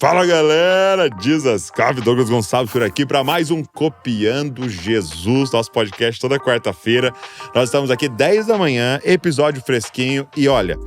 Fala galera, Jesus Cop, Douglas Gonçalves por aqui para mais um Copiando Jesus, nosso podcast toda quarta-feira. Nós estamos aqui 10 da manhã, episódio fresquinho e olha,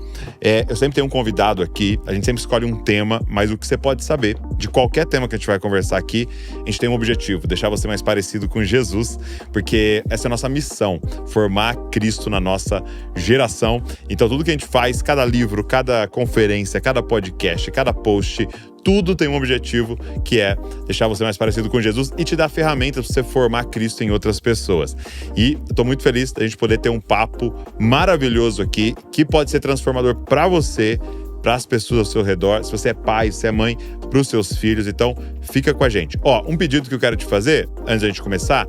eu sempre tenho um convidado aqui, a gente sempre escolhe um tema, mas o que você pode saber de qualquer tema que a gente vai conversar aqui, a gente tem um objetivo, deixar você mais parecido com Jesus, porque essa é a nossa missão, formar Cristo na nossa geração. Então tudo que a gente faz, cada livro, cada conferência, cada podcast, cada post, tudo tem um objetivo, que é deixar você mais parecido com Jesus e te dar ferramentas para você formar Cristo em outras pessoas. E eu tô muito feliz da gente poder ter um papo maravilhoso aqui, que pode ser transformador para você, para as pessoas ao seu redor, se você é pai, se é mãe, para os seus filhos. Então, fica com a gente. Um pedido que eu quero te fazer, antes da gente começar,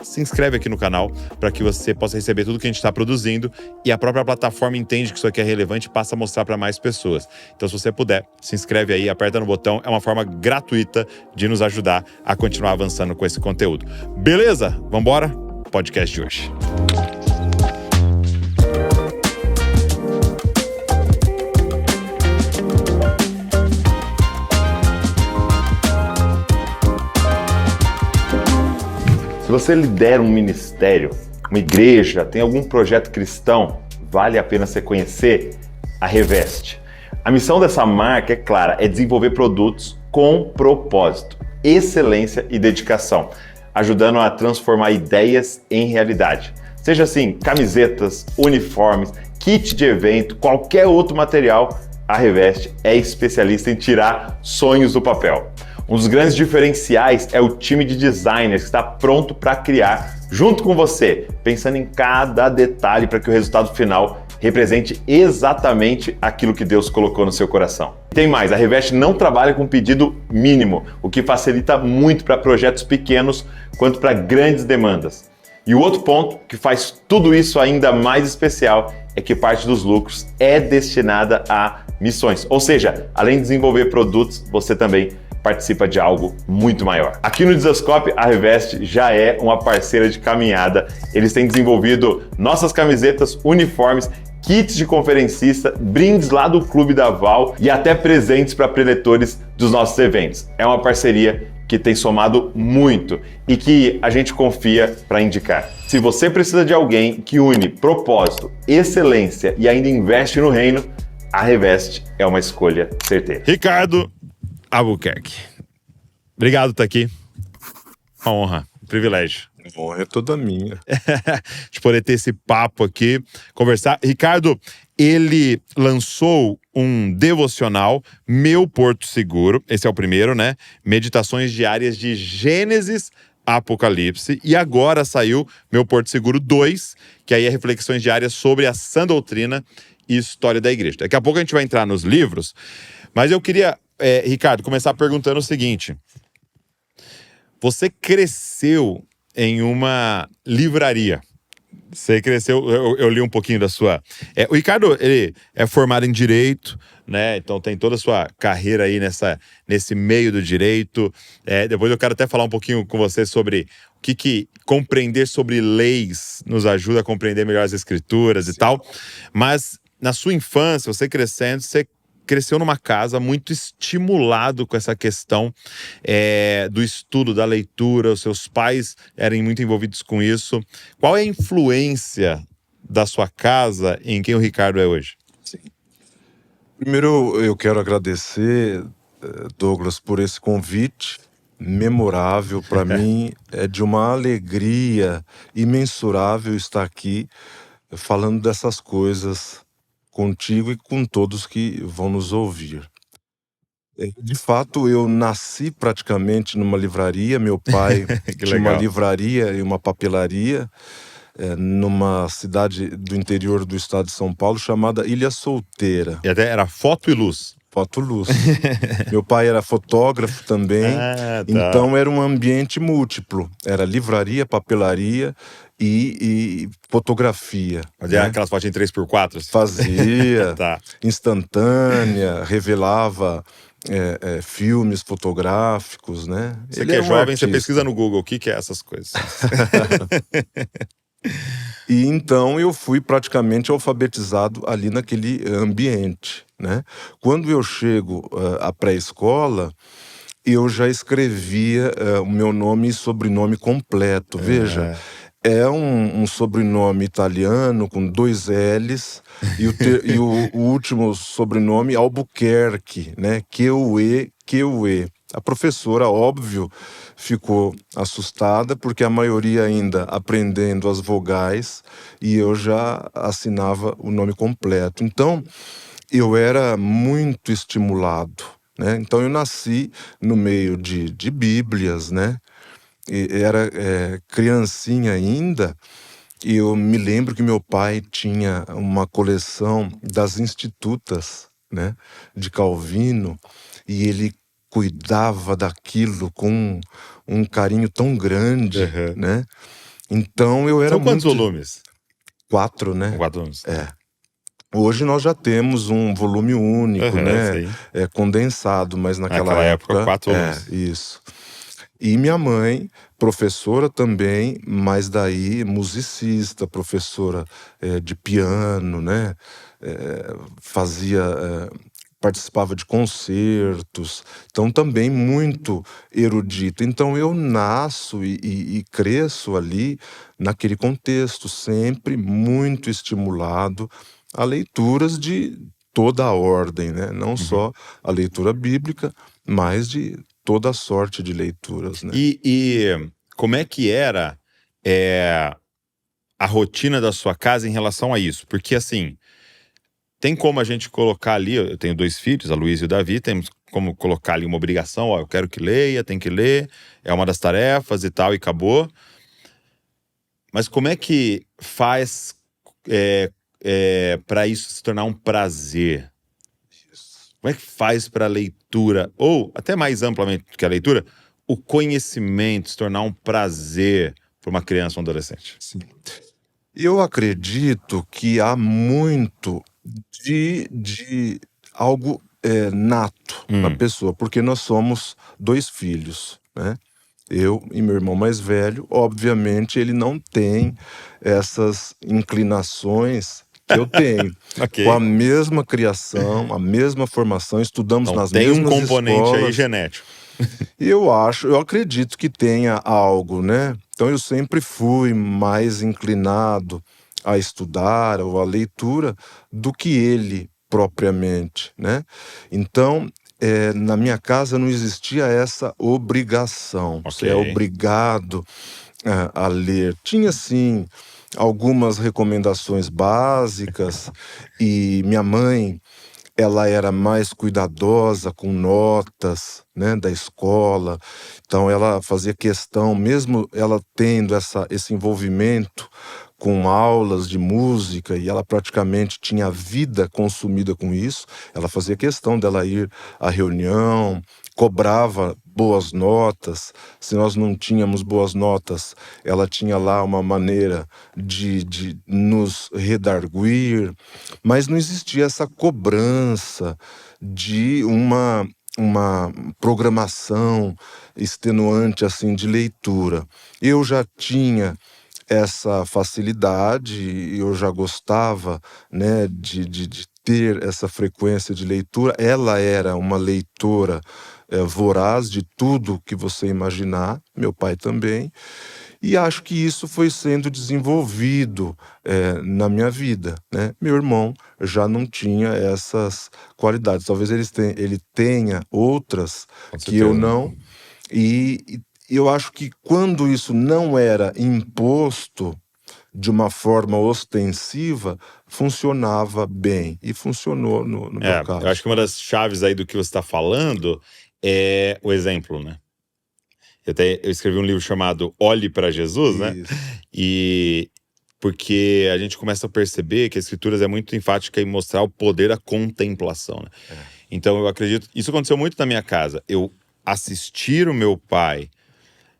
se inscreve aqui no canal para que você possa receber tudo que a gente está produzindo e a própria plataforma entende que isso aqui é relevante e passa a mostrar para mais pessoas. Então, se você puder, se inscreve aí, aperta no botão. É uma forma gratuita de nos ajudar a continuar avançando com esse conteúdo. Beleza? Vambora? Podcast de hoje. Se você lidera um ministério, uma igreja, tem algum projeto cristão, vale a pena você conhecer a Reveste. A missão dessa marca é clara, é desenvolver produtos com propósito, excelência e dedicação, ajudando a transformar ideias em realidade. Seja assim, camisetas, uniformes, kit de evento, qualquer outro material, a Reveste é especialista em tirar sonhos do papel. Um dos grandes diferenciais é o time de designers que está pronto para criar junto com você, pensando em cada detalhe para que o resultado final represente exatamente aquilo que Deus colocou no seu coração. Tem mais, a Reveste não trabalha com pedido mínimo, o que facilita muito para projetos pequenos quanto para grandes demandas. E o outro ponto que faz tudo isso ainda mais especial é que parte dos lucros é destinada a missões. Ou seja, além de desenvolver produtos, você também participa de algo muito maior. Aqui no Jesus Cop, a Reveste já é uma parceira de caminhada. Eles têm desenvolvido nossas camisetas, uniformes, kits de conferencista, brindes lá do Clube da Val e até presentes para preletores dos nossos eventos. É uma parceria que tem somado muito e que a gente confia para indicar. Se você precisa de alguém que une propósito, excelência e ainda investe no reino, a Reveste é uma escolha certeira. Ricardo Albuquerque, obrigado por estar aqui. Uma honra, um privilégio. A honra é toda minha. De poder ter esse papo aqui, conversar. Ricardo, ele lançou um devocional, Meu Porto Seguro. Esse é o primeiro, né? Meditações diárias de Gênesis a Apocalipse. E agora saiu Meu Porto Seguro 2, que aí é reflexões diárias sobre a sã doutrina e história da igreja. Daqui a pouco a gente vai entrar nos livros, mas eu queria, Ricardo, começar perguntando o seguinte. Você cresceu em uma livraria. Você cresceu, eu li um pouquinho da sua... o Ricardo, ele é formado em Direito, né? Então tem toda a sua carreira aí nesse meio do direito. Depois eu quero até falar um pouquinho com você sobre o que compreender sobre leis nos ajuda a compreender melhor as escrituras e tal. Mas na sua infância, você crescendo, você cresceu numa casa muito estimulado com essa questão do estudo, da leitura. Os seus pais eram muito envolvidos com isso. Qual é a influência da sua casa em quem o Ricardo é hoje? Sim. Primeiro, eu quero agradecer, Douglas, por esse convite memorável. Para mim, é de uma alegria imensurável estar aqui falando dessas coisas contigo e com todos que vão nos ouvir. De fato, eu nasci praticamente numa livraria. Meu pai tinha uma livraria e uma papelaria numa cidade do interior do estado de São Paulo chamada Ilha Solteira. E até era Foto e Luz. Foto e Luz. Meu pai era fotógrafo também, então era um ambiente múltiplo. Era livraria, papelaria e fotografia. Fazia aquelas fotinhas em 3x4? Assim. Fazia, instantânea, revelava filmes fotográficos, né? Você que é jovem, você pesquisa no Google o que é essas coisas. E então eu fui praticamente alfabetizado ali naquele ambiente, né? Quando eu chego à pré-escola, eu já escrevia o meu nome e sobrenome completo. Veja, é um sobrenome italiano com 2 L's e o último sobrenome Albuquerque, né? Queuê. A professora, óbvio, ficou assustada porque a maioria ainda aprendendo as vogais e eu já assinava o nome completo. Então, eu era muito estimulado, né? Então eu nasci no meio de bíblias, né? E era criancinha ainda, e eu me lembro que meu pai tinha uma coleção das Institutas, né? De Calvino, e ele cuidava daquilo com um carinho tão grande, Aham. né? Então eu era São quantos muito... volumes? 4, São né? 4 volumes. Hoje nós já temos um volume único, Aham, né? sim. Condensado, mas naquela Naquela época, época, 4 volumes. isso. E minha mãe, professora também, mas daí musicista, professora de piano, né? Participava de concertos, então também muito erudita. Então eu nasço e cresço ali naquele contexto, sempre muito estimulado a leituras de toda a ordem, né? Não só a leitura bíblica, mas de toda a sorte de leituras, né? E como é que era a rotina da sua casa em relação a isso? Porque, assim, tem como a gente colocar ali, eu tenho 2 filhos, a Luísa e o Davi, temos como colocar ali uma obrigação, ó, eu quero que leia, tem que ler, é uma das tarefas e tal, e acabou. Mas como é que faz para isso se tornar um prazer? Como é que faz para a leitura, ou até mais amplamente do que a leitura, o conhecimento se tornar um prazer para uma criança ou um adolescente? Sim. Eu acredito que há muito de algo nato na pessoa, porque nós somos 2 filhos, né? Eu e meu irmão mais velho, obviamente ele não tem essas inclinações que eu tenho. Com a Ok. mesma criação, a mesma formação, estudamos Então nas tem um mesmas componente aí escolas. genético. E eu acredito que tenha algo, né? Então eu sempre fui mais inclinado a estudar ou a leitura do que ele propriamente, né? Então, na minha casa não existia essa obrigação. Você é Ok. obrigado a ler. Tinha sim algumas recomendações básicas e minha mãe, ela era mais cuidadosa com notas, né, da escola. Então ela fazia questão, mesmo ela tendo esse envolvimento com aulas de música, e ela praticamente tinha a vida consumida com isso, ela fazia questão dela ir à reunião, cobrava boas notas. Se nós não tínhamos boas notas, ela tinha lá uma maneira de nos redarguir, mas não existia essa cobrança de uma programação extenuante assim de leitura. Eu já tinha essa facilidade e eu já gostava, né, de ter essa frequência de leitura. Ela era uma leitora voraz de tudo que você imaginar, meu pai também, e acho que isso foi sendo desenvolvido na minha vida, né? Meu irmão já não tinha essas qualidades, talvez ele tenha outras Com que eu certeza. não, e eu acho que quando isso não era imposto de uma forma ostensiva, funcionava bem, e funcionou no meu Eu acho caso. que uma das chaves aí do que você está falando é o exemplo, né? Eu escrevi um livro chamado Olhe para Jesus, né? Isso. E porque a gente começa a perceber que a Escrituras é muito enfática em mostrar o poder da contemplação, né? Então eu acredito, isso aconteceu muito na minha casa. Eu assistir o meu pai,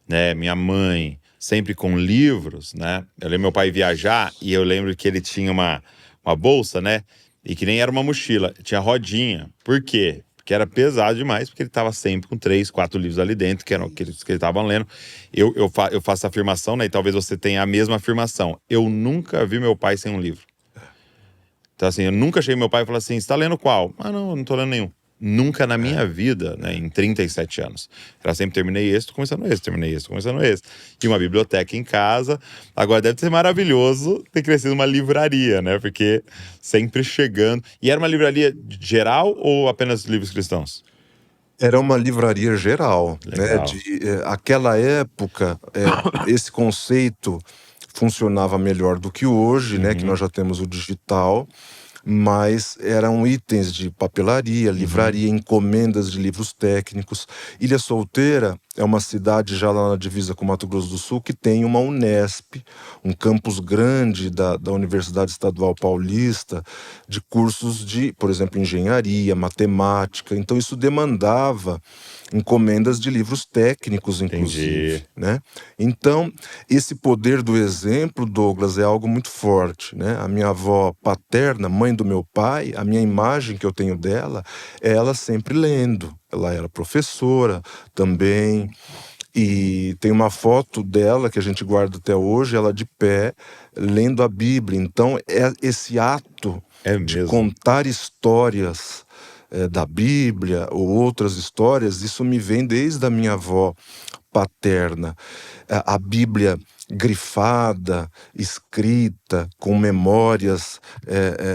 né, minha mãe, sempre com livros, né? Eu lembro meu pai viajar e eu lembro que ele tinha uma bolsa, né? E que nem era uma mochila, tinha rodinha. Por quê? Porque era pesado demais, porque ele estava sempre com 3, 4 livros ali dentro, que eram aqueles que ele estava lendo. Eu faço a afirmação, né? E talvez você tenha a mesma afirmação. Eu nunca vi meu pai sem um livro. Então, assim, eu nunca cheguei meu pai e falei assim, você tá lendo qual? Ah, não, eu não tô lendo nenhum. Nunca na minha vida, né, em 37 anos. Era sempre terminei esse, tô começando esse, terminei esse, tô começando esse. E uma biblioteca em casa. Agora deve ser maravilhoso ter crescido uma livraria, né? Porque sempre chegando. E era uma livraria geral ou apenas livros cristãos? Era uma livraria geral, né? Legal. Aquela época, esse conceito funcionava melhor do que hoje, né? Que Uhum, nós já temos o digital, mas eram itens de papelaria, uhum. livraria, encomendas de livros técnicos. Ilha Solteira é uma cidade já lá na divisa com Mato Grosso do Sul que tem uma Unesp, um campus grande da Universidade Estadual Paulista, de cursos de, por exemplo, engenharia, matemática. Então isso demandava encomendas de livros técnicos, inclusive, Entendi. né? Então, esse poder do exemplo, Douglas, é algo muito forte, né? A minha avó paterna, mãe do meu pai, a minha imagem que eu tenho dela é ela sempre lendo. Ela era professora também. E tem uma foto dela que a gente guarda até hoje, ela de pé, lendo a Bíblia. Então, é esse ato É de mesmo. contar histórias da Bíblia ou outras histórias, isso me vem desde a minha avó paterna. A Bíblia grifada, escrita, com memórias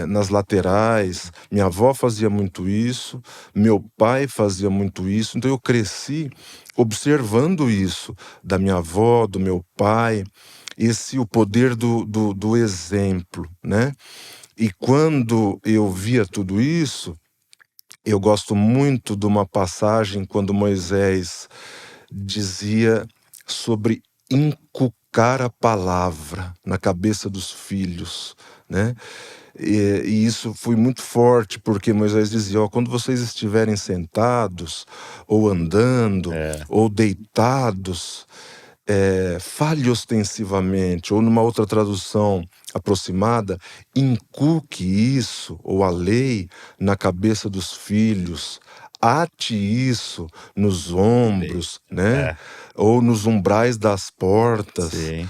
nas laterais. Minha avó fazia muito isso, meu pai fazia muito isso, então eu cresci observando isso da minha avó, do meu pai, o poder do exemplo, né? E quando eu via tudo isso, eu gosto muito de uma passagem quando Moisés dizia sobre inculcar a palavra na cabeça dos filhos, né? E isso foi muito forte, porque Moisés dizia, ó, quando vocês estiverem sentados, ou andando, É, ou deitados, fale ostensivamente, ou numa outra tradução aproximada, inculque isso, ou a lei, na cabeça dos filhos, ate isso nos sei. ombros, né? É, Ou nos umbrais das portas. sim.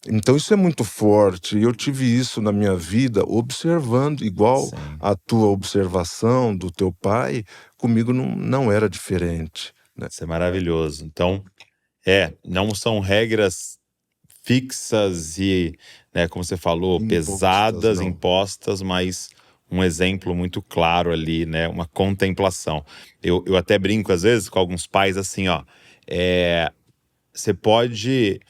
Então isso é muito forte. E eu tive isso na minha vida observando, igual Sim. a tua observação do teu pai, comigo não era diferente, né? Isso é maravilhoso. Então, não são regras fixas e, né, como você falou, Impostas, pesadas, não. impostas, mas um exemplo muito claro ali, né? Uma contemplação. Eu até brinco às vezes com alguns pais assim, ó. Você pode.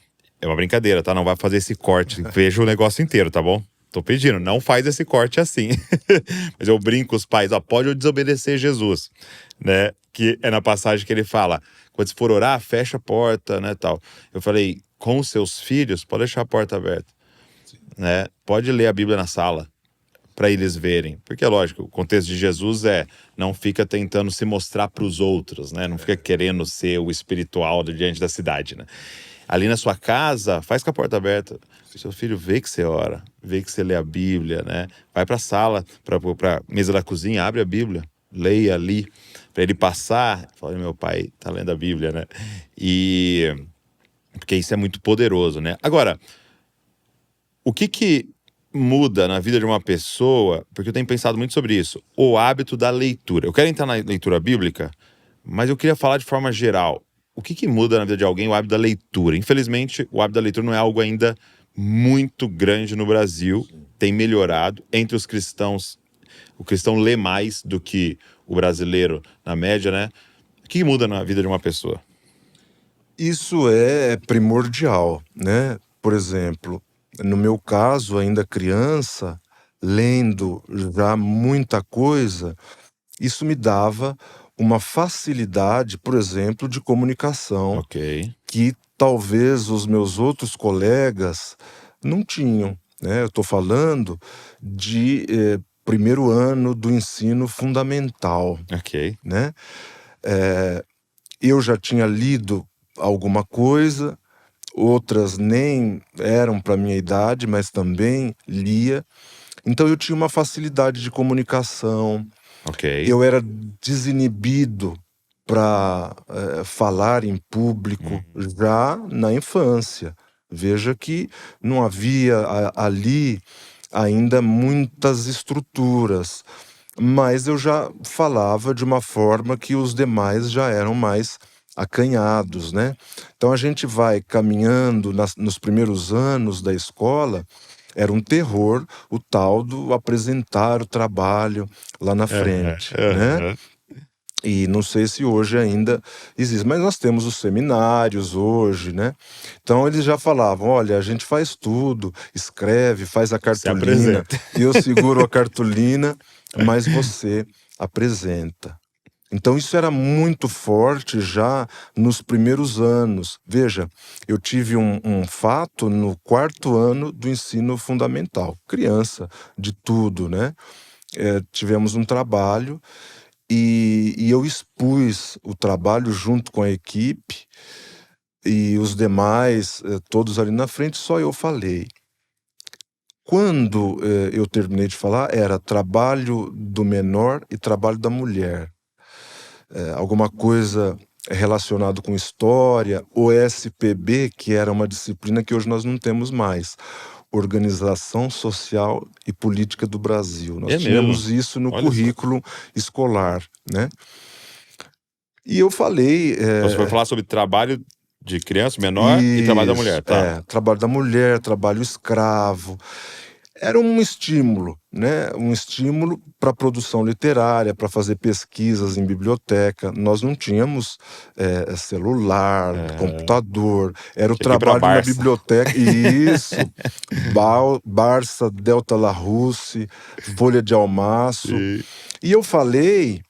É uma brincadeira, tá? Não vai fazer esse corte. Veja o negócio inteiro, tá bom? Tô pedindo, não faz esse corte assim. Mas eu brinco com os pais, ó, pode desobedecer Jesus, né? Que é na passagem que ele fala, quando você for orar, fecha a porta, né, tal. Eu falei, com os seus filhos, pode deixar a porta aberta, né? Pode ler a Bíblia na sala, para eles verem. Porque, é lógico, o contexto de Jesus não fica tentando se mostrar para os outros, né? Não fica querendo ser o espiritual diante da cidade, né? Ali na sua casa, faz com a porta aberta. Seu filho vê que você ora, vê que você lê a Bíblia, né? Vai para a sala, para mesa da cozinha, abre a Bíblia, leia ali, para ele passar. Fala, meu pai tá lendo a Bíblia, né? E porque isso é muito poderoso, né? Agora, o que muda na vida de uma pessoa, porque eu tenho pensado muito sobre isso, o hábito da leitura. Eu quero entrar na leitura bíblica, mas eu queria falar de forma geral. O que muda na vida de alguém o hábito da leitura? Infelizmente, o hábito da leitura não é algo ainda muito grande no Brasil, tem melhorado entre os cristãos. O cristão lê mais do que o brasileiro na média, né? O que muda na vida de uma pessoa? Isso é primordial, né? Por exemplo, no meu caso, ainda criança, lendo já muita coisa, isso me dava uma facilidade, por exemplo, de comunicação, Ok, que talvez os meus outros colegas não tinham, né? Eu estou falando de primeiro ano do ensino fundamental, ok. né? Eu já tinha lido alguma coisa, outras nem eram para minha idade, mas também lia. Então eu tinha uma facilidade de comunicação, Ok. eu era desinibido para falar em público Uhum. já na infância. Veja que não havia ali ainda muitas estruturas, mas eu já falava de uma forma que os demais já eram mais acanhados, né? Então a gente vai caminhando nos primeiros anos da escola, era um terror o tal do apresentar o trabalho lá na Aham, frente, né? aham. E não sei se hoje ainda existe, mas nós temos os seminários hoje, né? Então eles já falavam: olha, a gente faz tudo, escreve, faz a Se cartolina, apresenta. eu seguro a cartolina, mas você apresenta. Então isso era muito forte já nos primeiros anos. Veja, eu tive um fato no 4º ano do ensino fundamental, criança, de tudo, né? Tivemos um trabalho e eu expus o trabalho junto com a equipe e os demais, todos ali na frente, só eu falei. Quando eu terminei de falar, era trabalho do menor e trabalho da mulher. Alguma coisa relacionado com história, OSPB, que era uma disciplina que hoje nós não temos mais. Organização Social e Política do Brasil. Nós É mesmo. tínhamos isso no Olha só. currículo escolar, né? E eu falei, Então você foi falar sobre trabalho de criança menor e trabalho da isso, mulher, tá? trabalho da mulher, trabalho escravo. Era um estímulo, né? Um estímulo para a produção literária, para fazer pesquisas em biblioteca. Nós não tínhamos celular, Aham. computador. Era o Tinha que ir pra trabalho na Barça. biblioteca. Isso. Barça, Delta La Russe, Folha de Almaço. E- E eu falei,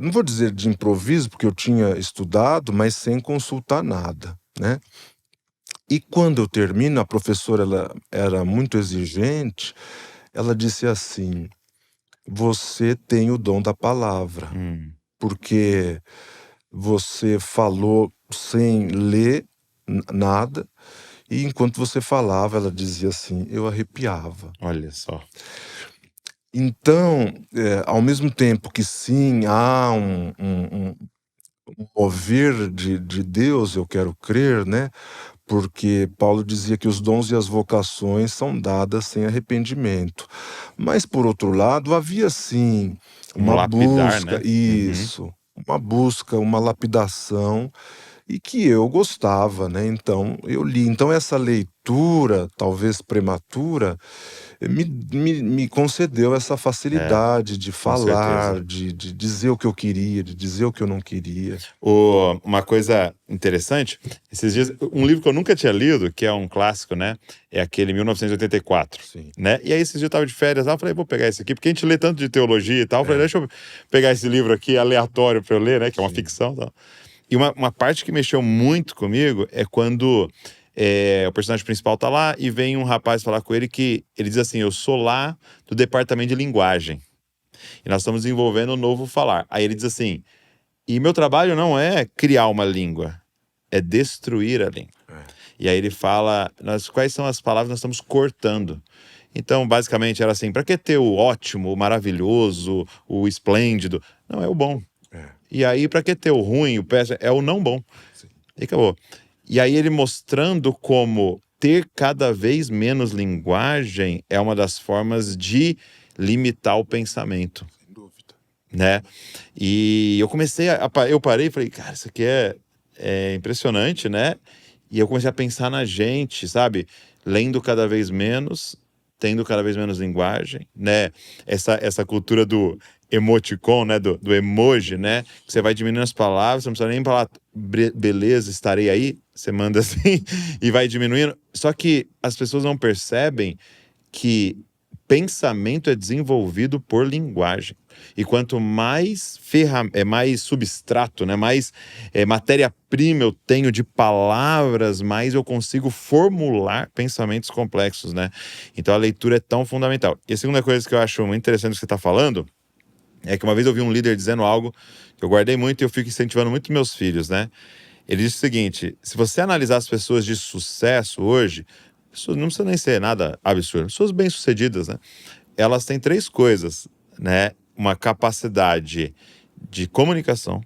não vou dizer de improviso, porque eu tinha estudado, mas sem consultar nada, né? E quando eu termino, a professora ela era muito exigente, ela disse assim: você tem o dom da palavra, Hum, porque você falou sem ler nada, e enquanto você falava, ela dizia assim, eu arrepiava. olha só. Então, ao mesmo tempo que sim, há um mover de Deus, eu quero crer, né? Porque Paulo dizia que os dons e as vocações são dadas sem arrependimento. Mas, por outro lado, havia sim Um uma lapidar, busca, né? Uhum. isso, uma busca, uma lapidação, e que eu gostava, né? Então, eu li. Então, essa leitura, talvez prematura, me concedeu essa É, facilidade de com certeza. falar, de dizer o que eu queria, de dizer o que eu não queria. Uma coisa interessante, esses dias, um livro que eu nunca tinha lido, que é um clássico, né? É aquele 1984, Sim. né? E aí esses dias eu tava de férias lá, eu falei, vou pegar esse aqui, porque a gente lê tanto de teologia e tal. Eu falei, deixa eu pegar esse livro aqui aleatório pra eu ler, né? Que é uma Sim. ficção e tal. E uma parte que mexeu muito comigo é quando o personagem principal tá lá e vem um rapaz falar com ele que ele diz assim: eu sou lá do departamento de linguagem e nós estamos desenvolvendo um novo falar. Aí ele diz assim: e meu trabalho não é criar uma língua, é destruir a língua. E aí ele fala: quais são as palavras que nós estamos cortando? Então, basicamente, era assim: para que ter o ótimo, o maravilhoso, o esplêndido? Não, é o bom. E aí, para que ter o ruim, o péssimo? É o não bom. Sim. E acabou. E aí ele mostrando como ter cada vez menos linguagem é uma das formas de limitar o pensamento, Sem dúvida. né? E eu comecei eu parei e falei, cara, isso aqui é impressionante, né? E eu comecei a pensar na gente, sabe? Lendo cada vez menos, tendo cada vez menos linguagem, né? Essa cultura do emoticon, né? Do emoji, né? Que você vai diminuindo as palavras, você não precisa nem falar beleza, estarei aí. Você manda assim e vai diminuindo. Só que as pessoas não percebem que pensamento é desenvolvido por linguagem. E quanto mais mais substrato, né, mais matéria-prima eu tenho de palavras, mais eu consigo formular pensamentos complexos, né? Então a leitura é tão fundamental. E a segunda coisa que eu acho muito interessante que você está falando é que uma vez eu vi um líder dizendo algo que eu guardei muito e eu fico incentivando muito meus filhos, né? Ele disse o seguinte: se você analisar as pessoas de sucesso hoje, pessoas não precisa nem ser nada absurdo, pessoas bem-sucedidas, né? Elas têm três coisas, né? Uma capacidade de comunicação,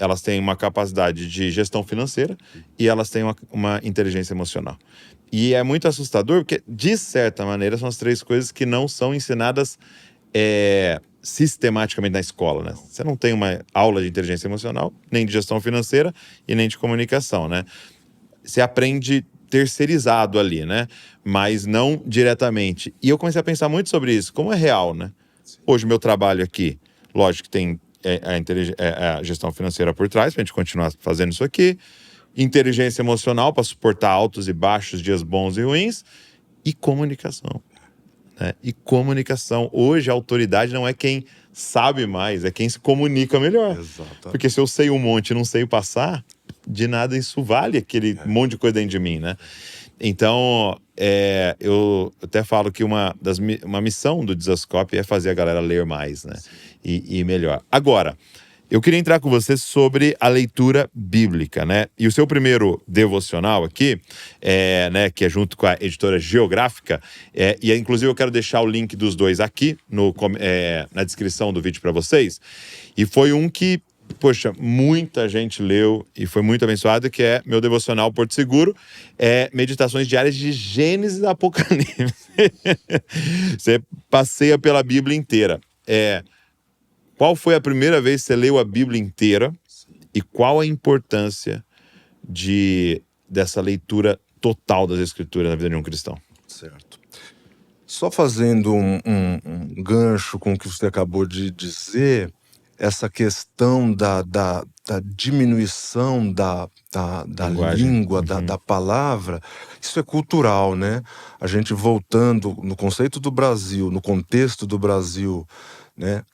elas têm uma capacidade de gestão financeira e elas têm uma inteligência emocional. E é muito assustador porque, de certa maneira, são as três coisas que não são ensinadas sistematicamente na escola, né? Você não tem uma aula de inteligência emocional, nem de gestão financeira e nem de comunicação, né? Você aprende terceirizado ali, né? Mas não diretamente. E eu comecei a pensar muito sobre isso, como é real, né? Hoje, meu trabalho aqui, lógico que tem a gestão financeira por trás, pra gente continuar fazendo isso aqui, inteligência emocional para suportar altos e baixos, dias bons e ruins, e comunicação. Né? E comunicação. Hoje, a autoridade não é quem sabe mais, é quem se comunica melhor. Exatamente. Porque se eu sei um monte e não sei passar, de nada isso vale aquele monte de coisa dentro de mim, né? Então, eu até falo que uma missão do Desascope é fazer a galera ler mais, né? E melhor. Agora, eu queria entrar com você sobre a leitura bíblica, né? E o seu primeiro devocional aqui, né, que é junto com a editora Geográfica, e inclusive eu quero deixar o link dos dois aqui na descrição do vídeo para vocês. E foi um que, poxa, muita gente leu e foi muito abençoado, que é meu devocional Porto Seguro, meditações diárias de Gênesis e Apocalipse. Você passeia pela Bíblia inteira. Qual foi a primeira vez que você leu a Bíblia inteira e qual a importância dessa leitura total das Escrituras na vida de um cristão? Certo. Só fazendo um gancho com o que você acabou de dizer, essa questão da diminuição da Linguagem. língua, da palavra, isso é cultural, né? A gente voltando no conceito do Brasil, no contexto do Brasil, né?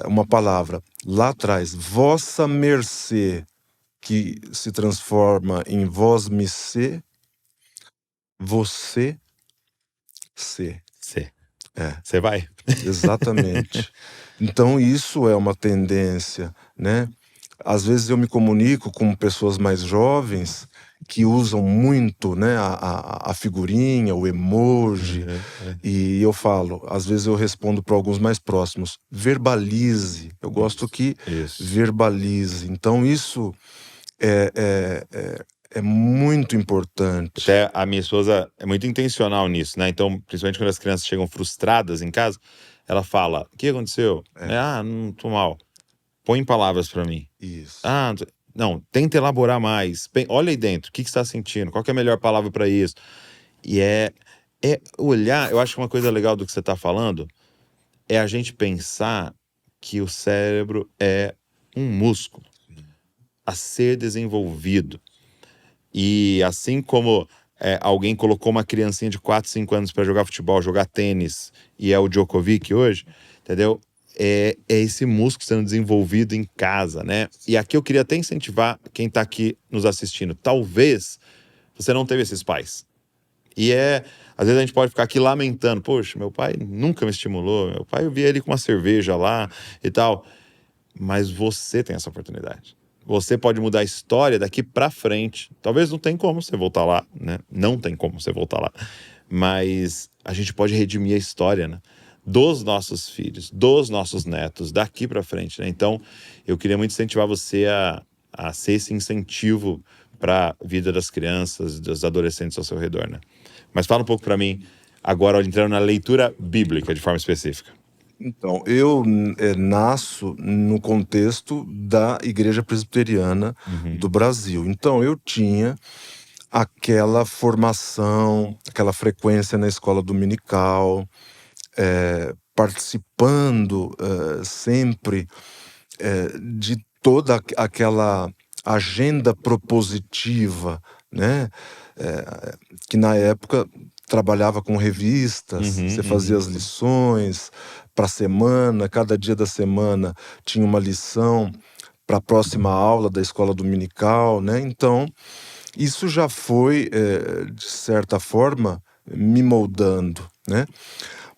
Uma palavra lá atrás, vossa mercê, que se transforma em vós me sê, você ser. Você vai? Exatamente. Então isso é uma tendência, né? Às vezes eu me comunico com pessoas mais jovens que usam muito, né, a figurinha, o emoji, e eu falo, às vezes eu respondo para alguns mais próximos, verbalize. Eu gosto que verbalize. Então isso é muito importante. Até a minha esposa é muito intencional nisso, né? Então, principalmente quando as crianças chegam frustradas em casa, ela fala: o que aconteceu? Não tô mal. Põe em palavras pra mim. Isso. Não, tenta elaborar mais. Olha aí dentro, o que você está sentindo? Qual que é a melhor palavra para isso? E olhar, eu acho que uma coisa legal do que você está falando é a gente pensar que o cérebro é um músculo a ser desenvolvido. E assim como alguém colocou uma criancinha de 4, 5 anos para jogar futebol, jogar tênis, e é o Djokovic hoje, entendeu? É esse músculo sendo desenvolvido em casa, né? E aqui eu queria até incentivar quem está aqui nos assistindo. Talvez você não teve esses pais. E às vezes a gente pode ficar aqui lamentando, poxa, meu pai nunca me estimulou, meu pai, eu via ele com uma cerveja lá e tal. Mas você tem essa oportunidade. Você pode mudar a história daqui pra frente. Talvez não tenha como você voltar lá, né? Não tem como você voltar lá. Mas a gente pode redimir a história, né? Dos nossos filhos, dos nossos netos, daqui pra frente, né? Então, eu queria muito incentivar você a ser esse incentivo para a vida das crianças, dos adolescentes ao seu redor, né? Mas fala um pouco para mim, agora entrando na leitura bíblica de forma específica. Então, eu nasço no contexto da Igreja Presbiteriana do Brasil. Então, eu tinha aquela formação, aquela frequência na escola dominical, participando sempre de toda aquela agenda propositiva, né? Que na época trabalhava com revistas, você fazia as lições para a semana, cada dia da semana tinha uma lição para a próxima aula da escola dominical, né? Então, isso já foi, de certa forma, me moldando, né?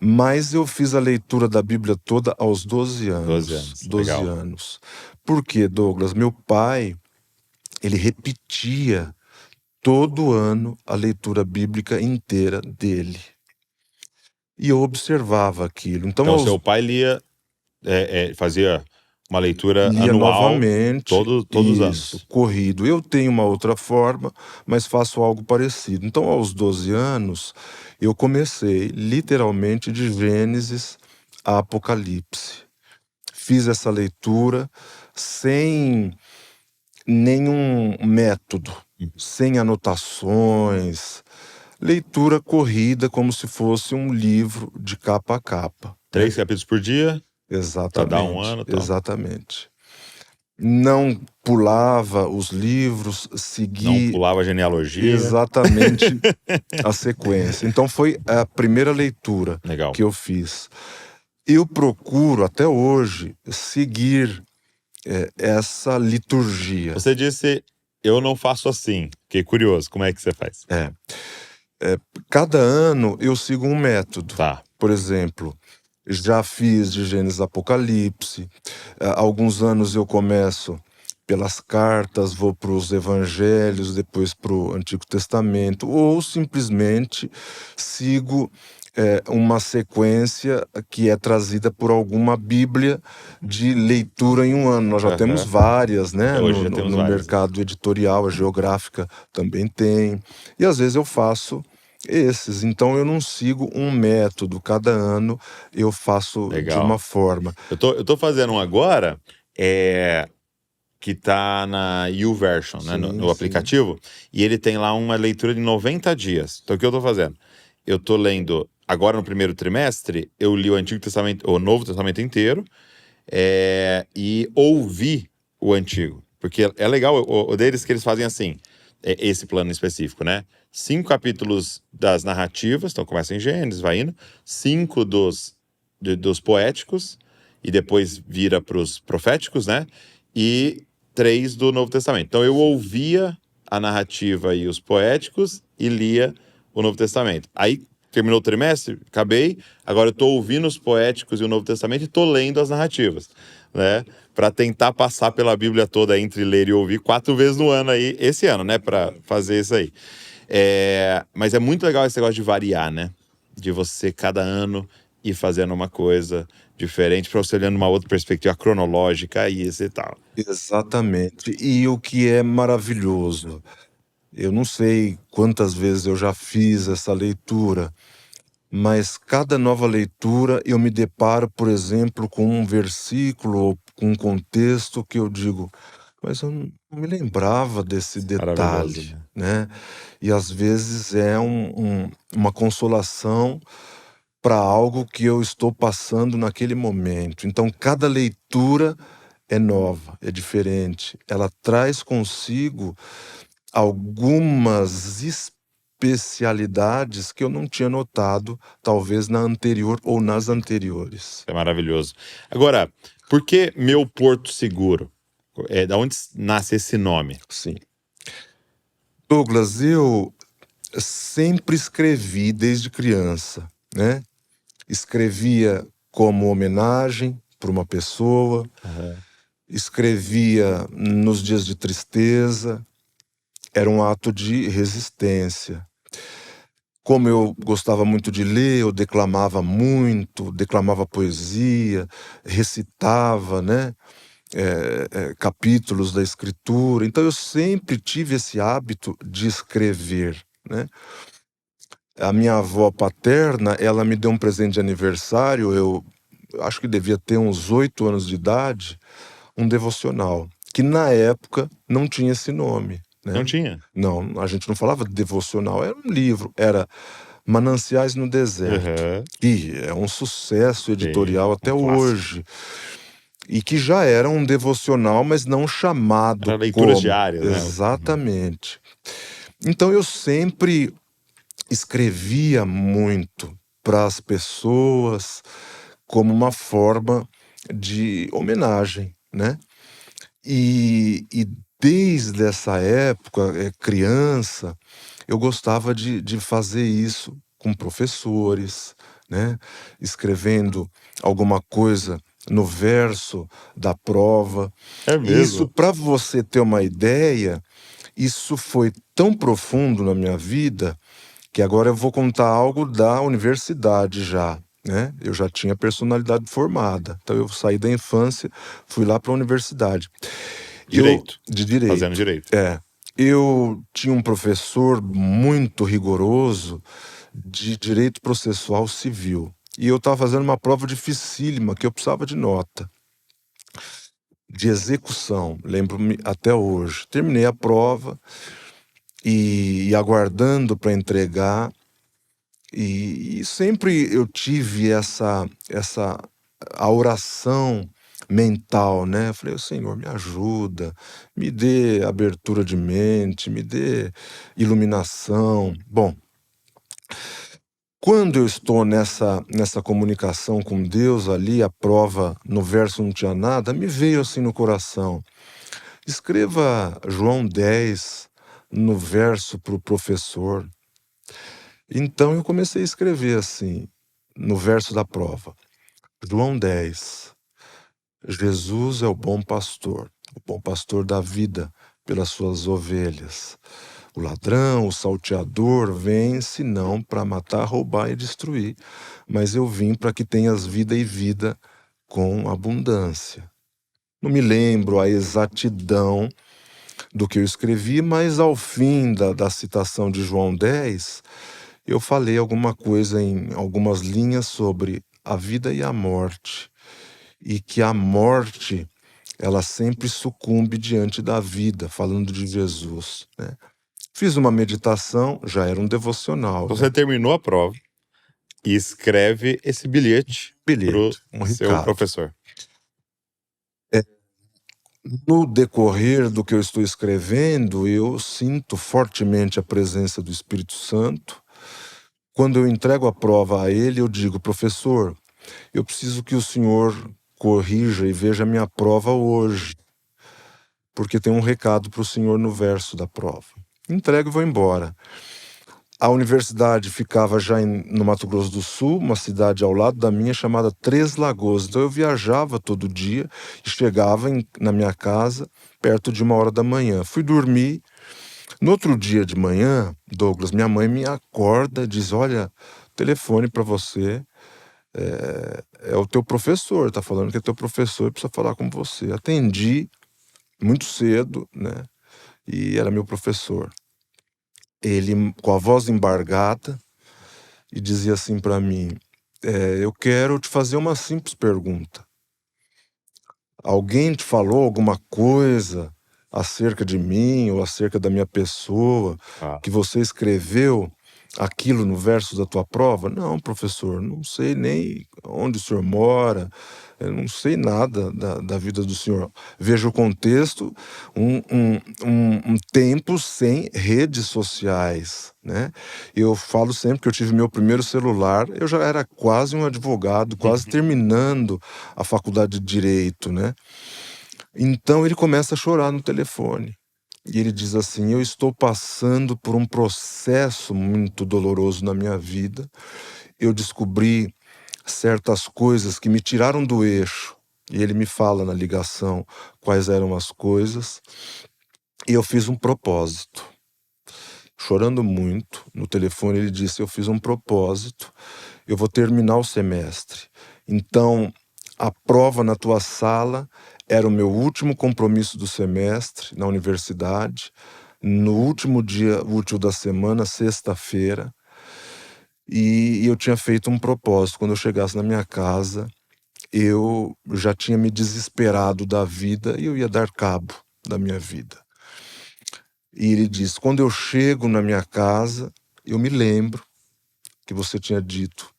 Mas eu fiz a leitura da Bíblia toda aos 12 anos. 12 anos, 12 legal. anos. Por quê, Douglas? Meu pai, ele repetia todo ano a leitura bíblica inteira dele. E eu observava aquilo. Então, seu pai lia, fazia Uma leitura lia anual, novamente. todos os Isso, anos. corrido. Eu tenho uma outra forma, mas faço algo parecido. Então, aos 12 anos, eu comecei literalmente de Gênesis a Apocalipse. Fiz essa leitura sem nenhum método, sem anotações, leitura corrida como se fosse um livro de capa a capa. 3 capítulos por dia, pra Exatamente. dar um ano e tal. Exatamente. Não pulava os livros, Não segui pulava a genealogia. exatamente a sequência. Então foi a primeira leitura Legal. que eu fiz. Eu procuro até hoje seguir essa liturgia. Você disse, eu não faço assim. Fiquei curioso, como é que você faz? Cada ano eu sigo um método. Tá. Por exemplo, já fiz de Gênesis a Apocalipse. Alguns anos eu começo pelas cartas, vou para os evangelhos, depois para o Antigo Testamento, ou simplesmente sigo uma sequência que é trazida por alguma Bíblia de leitura em um ano. Nós já temos várias, né? Hoje já temos no várias. mercado editorial, a Geográfica também tem. E às vezes eu faço esses. Então eu não sigo um método. Cada ano eu faço de Legal. uma forma. Eu tô fazendo um agora, que tá na YouVersion, né, Sim, no sim. aplicativo, e ele tem lá uma leitura de 90 dias. Então o que eu tô fazendo? Eu tô lendo, agora no primeiro trimestre, eu li o Antigo Testamento, o Novo Testamento inteiro, e ouvi o Antigo. Porque é legal, o deles que eles fazem assim, esse plano específico, né? 5 capítulos das narrativas, então começa em Gênesis, vai indo, 5 dos poéticos, e depois vira para os proféticos, né? E 3 do Novo Testamento. Então eu ouvia a narrativa e os poéticos e lia o Novo Testamento. Aí terminou o trimestre, acabei, agora eu estou ouvindo os poéticos e o Novo Testamento e estou lendo as narrativas, né? Para tentar passar pela Bíblia toda entre ler e ouvir 4 vezes no ano aí, esse ano, né? Para fazer isso aí. Mas é muito legal esse negócio de variar, né? De você, cada ano, ir fazendo uma coisa diferente, para você olhando uma outra perspectiva cronológica, isso e tal. Exatamente. E o que é maravilhoso, eu não sei quantas vezes eu já fiz essa leitura, mas cada nova leitura eu me deparo, por exemplo, com um versículo ou com um contexto que eu digo, mas eu não me lembrava desse Maravilhoso, detalhe, né? E às vezes é uma consolação para algo que eu estou passando naquele momento. Então, cada leitura é nova, é diferente. Ela traz consigo algumas especialidades que eu não tinha notado, talvez na anterior ou nas anteriores. É maravilhoso. Agora, por que Meu Porto Seguro? Da onde nasce esse nome? Sim. Douglas, eu sempre escrevi desde criança, né? Escrevia como homenagem para uma pessoa, escrevia nos dias de tristeza, era um ato de resistência. Como eu gostava muito de ler, eu declamava muito, declamava poesia, recitava, né? Capítulos da escritura. Então eu sempre tive esse hábito de escrever, né? A minha avó paterna, ela me deu um presente de aniversário, eu acho que devia ter uns 8 anos de idade, um devocional, que na época não tinha esse nome, né? Não tinha? Não, a gente não falava devocional, era um livro, era Mananciais no Deserto, que é um sucesso editorial até hoje, e que já era um devocional, mas não chamado Era leituras como. diárias, né? Exatamente. Então eu sempre escrevia muito para as pessoas como uma forma de homenagem, né? E desde essa época, criança, eu gostava de fazer isso com professores, né? Escrevendo alguma coisa no verso da prova. É Isso, mesmo? para você ter uma ideia, isso foi tão profundo na minha vida que agora eu vou contar algo da universidade já. né? Eu já tinha personalidade formada. Então eu saí da infância, fui lá para a universidade. Direito. De direito. Fazendo direito. Eu tinha um professor muito rigoroso de direito processual civil. E eu estava fazendo uma prova dificílima, que eu precisava de nota. De execução, lembro-me até hoje. Terminei a prova e aguardando para entregar. E sempre eu tive a oração mental, né? Eu falei, Senhor, me ajuda, me dê abertura de mente, me dê iluminação. Bom, quando eu estou nessa comunicação com Deus ali, a prova no verso não tinha nada, me veio assim no coração. Escreva João 10 no verso para o professor. Então eu comecei a escrever assim, no verso da prova. João 10. Jesus é o bom pastor da vida pelas suas ovelhas. O ladrão, o salteador vem senão para matar, roubar e destruir. Mas eu vim para que tenhas vida e vida com abundância. Não me lembro a exatidão do que eu escrevi, mas ao fim da citação de João 10, eu falei alguma coisa em algumas linhas sobre a vida e a morte. E que a morte, ela sempre sucumbe diante da vida, falando de Jesus, né? Fiz uma meditação, já era um devocional. Então você terminou a prova e escreve esse bilhete pro seu recado. professor. No decorrer do que eu estou escrevendo, eu sinto fortemente a presença do Espírito Santo. Quando eu entrego a prova a ele, eu digo, professor, eu preciso que o senhor corrija e veja a minha prova hoje, porque tem um recado para o senhor no verso da prova. Entrego e vou embora. A universidade ficava já no Mato Grosso do Sul, uma cidade ao lado da minha chamada Três Lagoas. Então eu viajava todo dia e chegava na minha casa perto de 1h da manhã. Fui dormir. No outro dia de manhã, Douglas, minha mãe me acorda e diz, olha, telefone para você, é o teu professor, tá falando que é teu professor e precisa falar com você. Atendi muito cedo, né? E era meu professor. Ele, com a voz embargada, e dizia assim para mim, eu quero te fazer uma simples pergunta. Alguém te falou alguma coisa acerca de mim ou acerca da minha pessoa, que você escreveu aquilo no verso da tua prova? Não, professor, não sei nem onde o senhor mora, eu não sei nada da vida do senhor. Veja o contexto, um tempo sem redes sociais, né? Eu falo sempre que eu tive meu primeiro celular, eu já era quase um advogado, quase terminando a faculdade de Direito, né? Então ele começa a chorar no telefone. E ele diz assim, eu estou passando por um processo muito doloroso na minha vida. Eu descobri certas coisas que me tiraram do eixo. E ele me fala na ligação quais eram as coisas. E eu fiz um propósito. Chorando muito, no telefone ele disse, eu fiz um propósito, eu vou terminar o semestre. Então, a prova na tua sala era o meu último compromisso do semestre na universidade, no último dia útil da semana, sexta-feira, e eu tinha feito um propósito. Quando eu chegasse na minha casa, eu já tinha me desesperado da vida e eu ia dar cabo da minha vida. E ele diz, quando eu chego na minha casa, eu me lembro que você tinha dito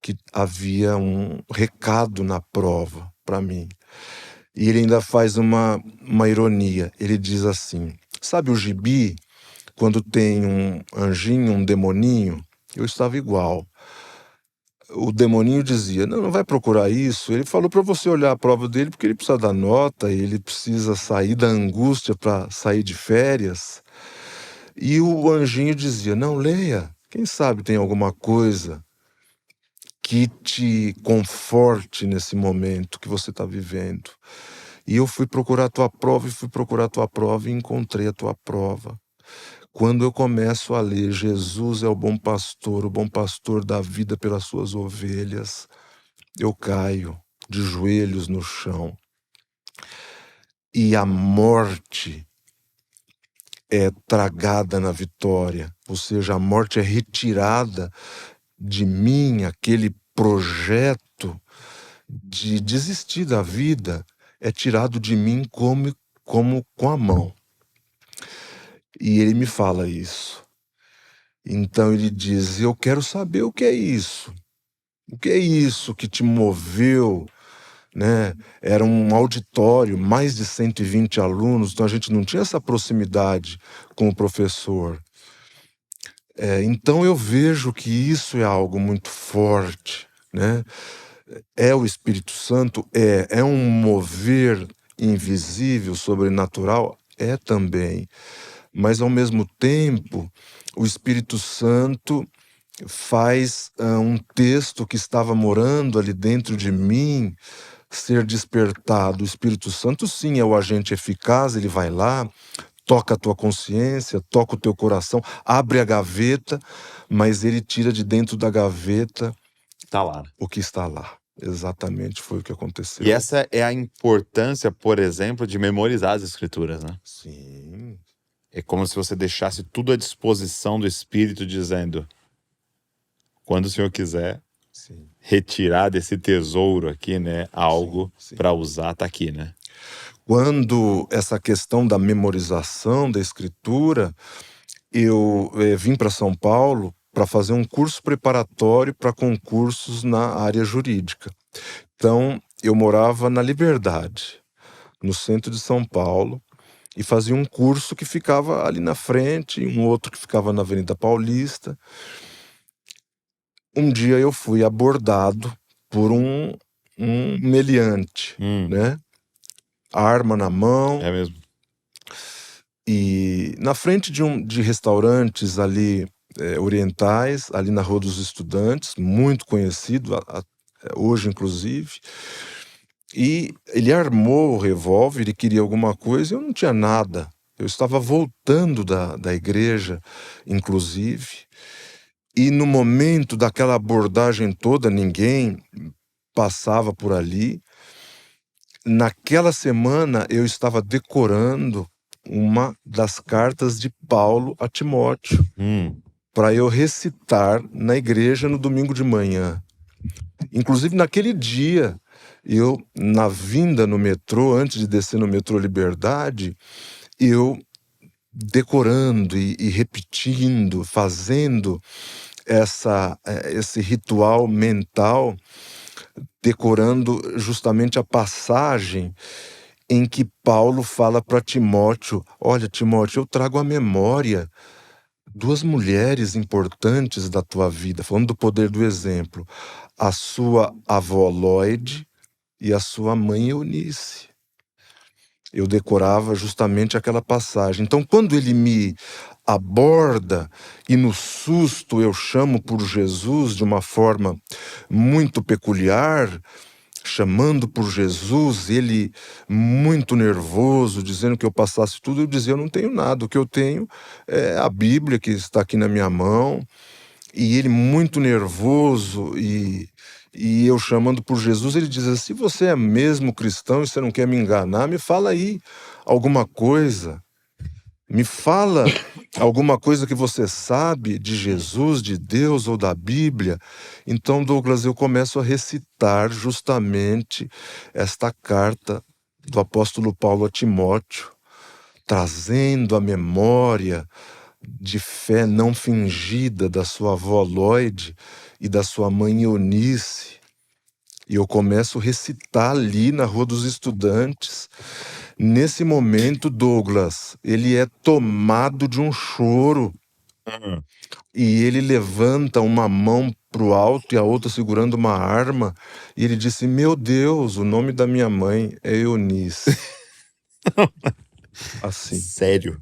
que havia um recado na prova para mim. E ele ainda faz uma ironia. Ele diz assim, sabe o gibi, quando tem um anjinho, um demoninho? Eu estava igual. O demoninho dizia, não vai procurar isso. Ele falou para você olhar a prova dele porque ele precisa dar nota, ele precisa sair da angústia para sair de férias. E o anjinho dizia, não, leia. Quem sabe tem alguma coisa que te conforte nesse momento que você está vivendo. E eu fui procurar a tua prova e encontrei a tua prova. quando eu começo a ler Jesus é o bom pastor dá vida pelas suas ovelhas, eu caio de joelhos no chão. E a morte é tragada na vitória, ou seja, a morte é retirada de mim, aquele projeto de desistir da vida é tirado de mim como com a mão. E ele me fala isso. Então ele diz: eu quero saber o que é isso. O que é isso que te moveu, né? Era um auditório, mais de 120 alunos, então a gente não tinha essa proximidade com o professor. Então eu vejo que isso é algo muito forte, né? É o Espírito Santo? É um mover invisível, sobrenatural? É também. Mas, ao mesmo tempo, o Espírito Santo faz um texto que estava morando ali dentro de mim ser despertado. O Espírito Santo, sim, é o agente eficaz, ele vai lá, toca a tua consciência, toca o teu coração, abre a gaveta, mas ele tira de dentro da gaveta Tá lá. o que está lá. Exatamente foi o que aconteceu. E essa é a importância, por exemplo, de memorizar as escrituras, né? Sim. É como se você deixasse tudo à disposição do Espírito, dizendo: quando o Senhor quiser Sim. retirar desse tesouro aqui, né, algo Sim. para usar, tá aqui, né? Quando essa questão da memorização da escritura, eu vim para São Paulo para fazer um curso preparatório para concursos na área jurídica. Então, eu morava na Liberdade, no centro de São Paulo, e fazia um curso que ficava ali na frente, e um outro que ficava na Avenida Paulista. Um dia eu fui abordado por um meliante, né? Arma na mão. É mesmo. E na frente de restaurantes ali orientais, ali na Rua dos Estudantes, muito conhecido, hoje inclusive. E ele armou o revólver e queria alguma coisa, eu não tinha nada. Eu estava voltando da igreja, inclusive. E no momento daquela abordagem toda, ninguém passava por ali. Naquela semana, eu estava decorando uma das cartas de Paulo a Timóteo, para eu recitar na igreja no domingo de manhã. Inclusive, naquele dia, eu, na vinda no metrô, antes de descer no metrô Liberdade, eu decorando e repetindo, fazendo esse ritual mental, decorando justamente a passagem em que Paulo fala para Timóteo: olha, Timóteo, eu trago à memória duas mulheres importantes da tua vida, falando do poder do exemplo, a sua avó Lloyd e a sua mãe Eunice. Eu decorava justamente aquela passagem. Então, quando ele me aborda e no susto eu chamo por Jesus de uma forma muito peculiar, chamando por Jesus, ele muito nervoso, dizendo que eu passasse tudo, eu dizia: eu não tenho nada, o que eu tenho é a Bíblia que está aqui na minha mão. E ele muito nervoso e eu chamando por Jesus, ele diz assim: se você é mesmo cristão e você não quer me enganar, me fala aí alguma coisa. Me fala alguma coisa que você sabe de Jesus, de Deus ou da Bíblia. Então, Douglas, eu começo a recitar justamente esta carta do apóstolo Paulo a Timóteo, trazendo a memória de fé não fingida da sua avó Lloyd e da sua mãe Eunice. E eu começo a recitar ali na Rua dos Estudantes. Nesse momento, Douglas, ele é tomado de um choro. E ele levanta uma mão pro alto e a outra segurando uma arma. E ele disse: meu Deus, o nome da minha mãe é Eunice. Assim. Sério?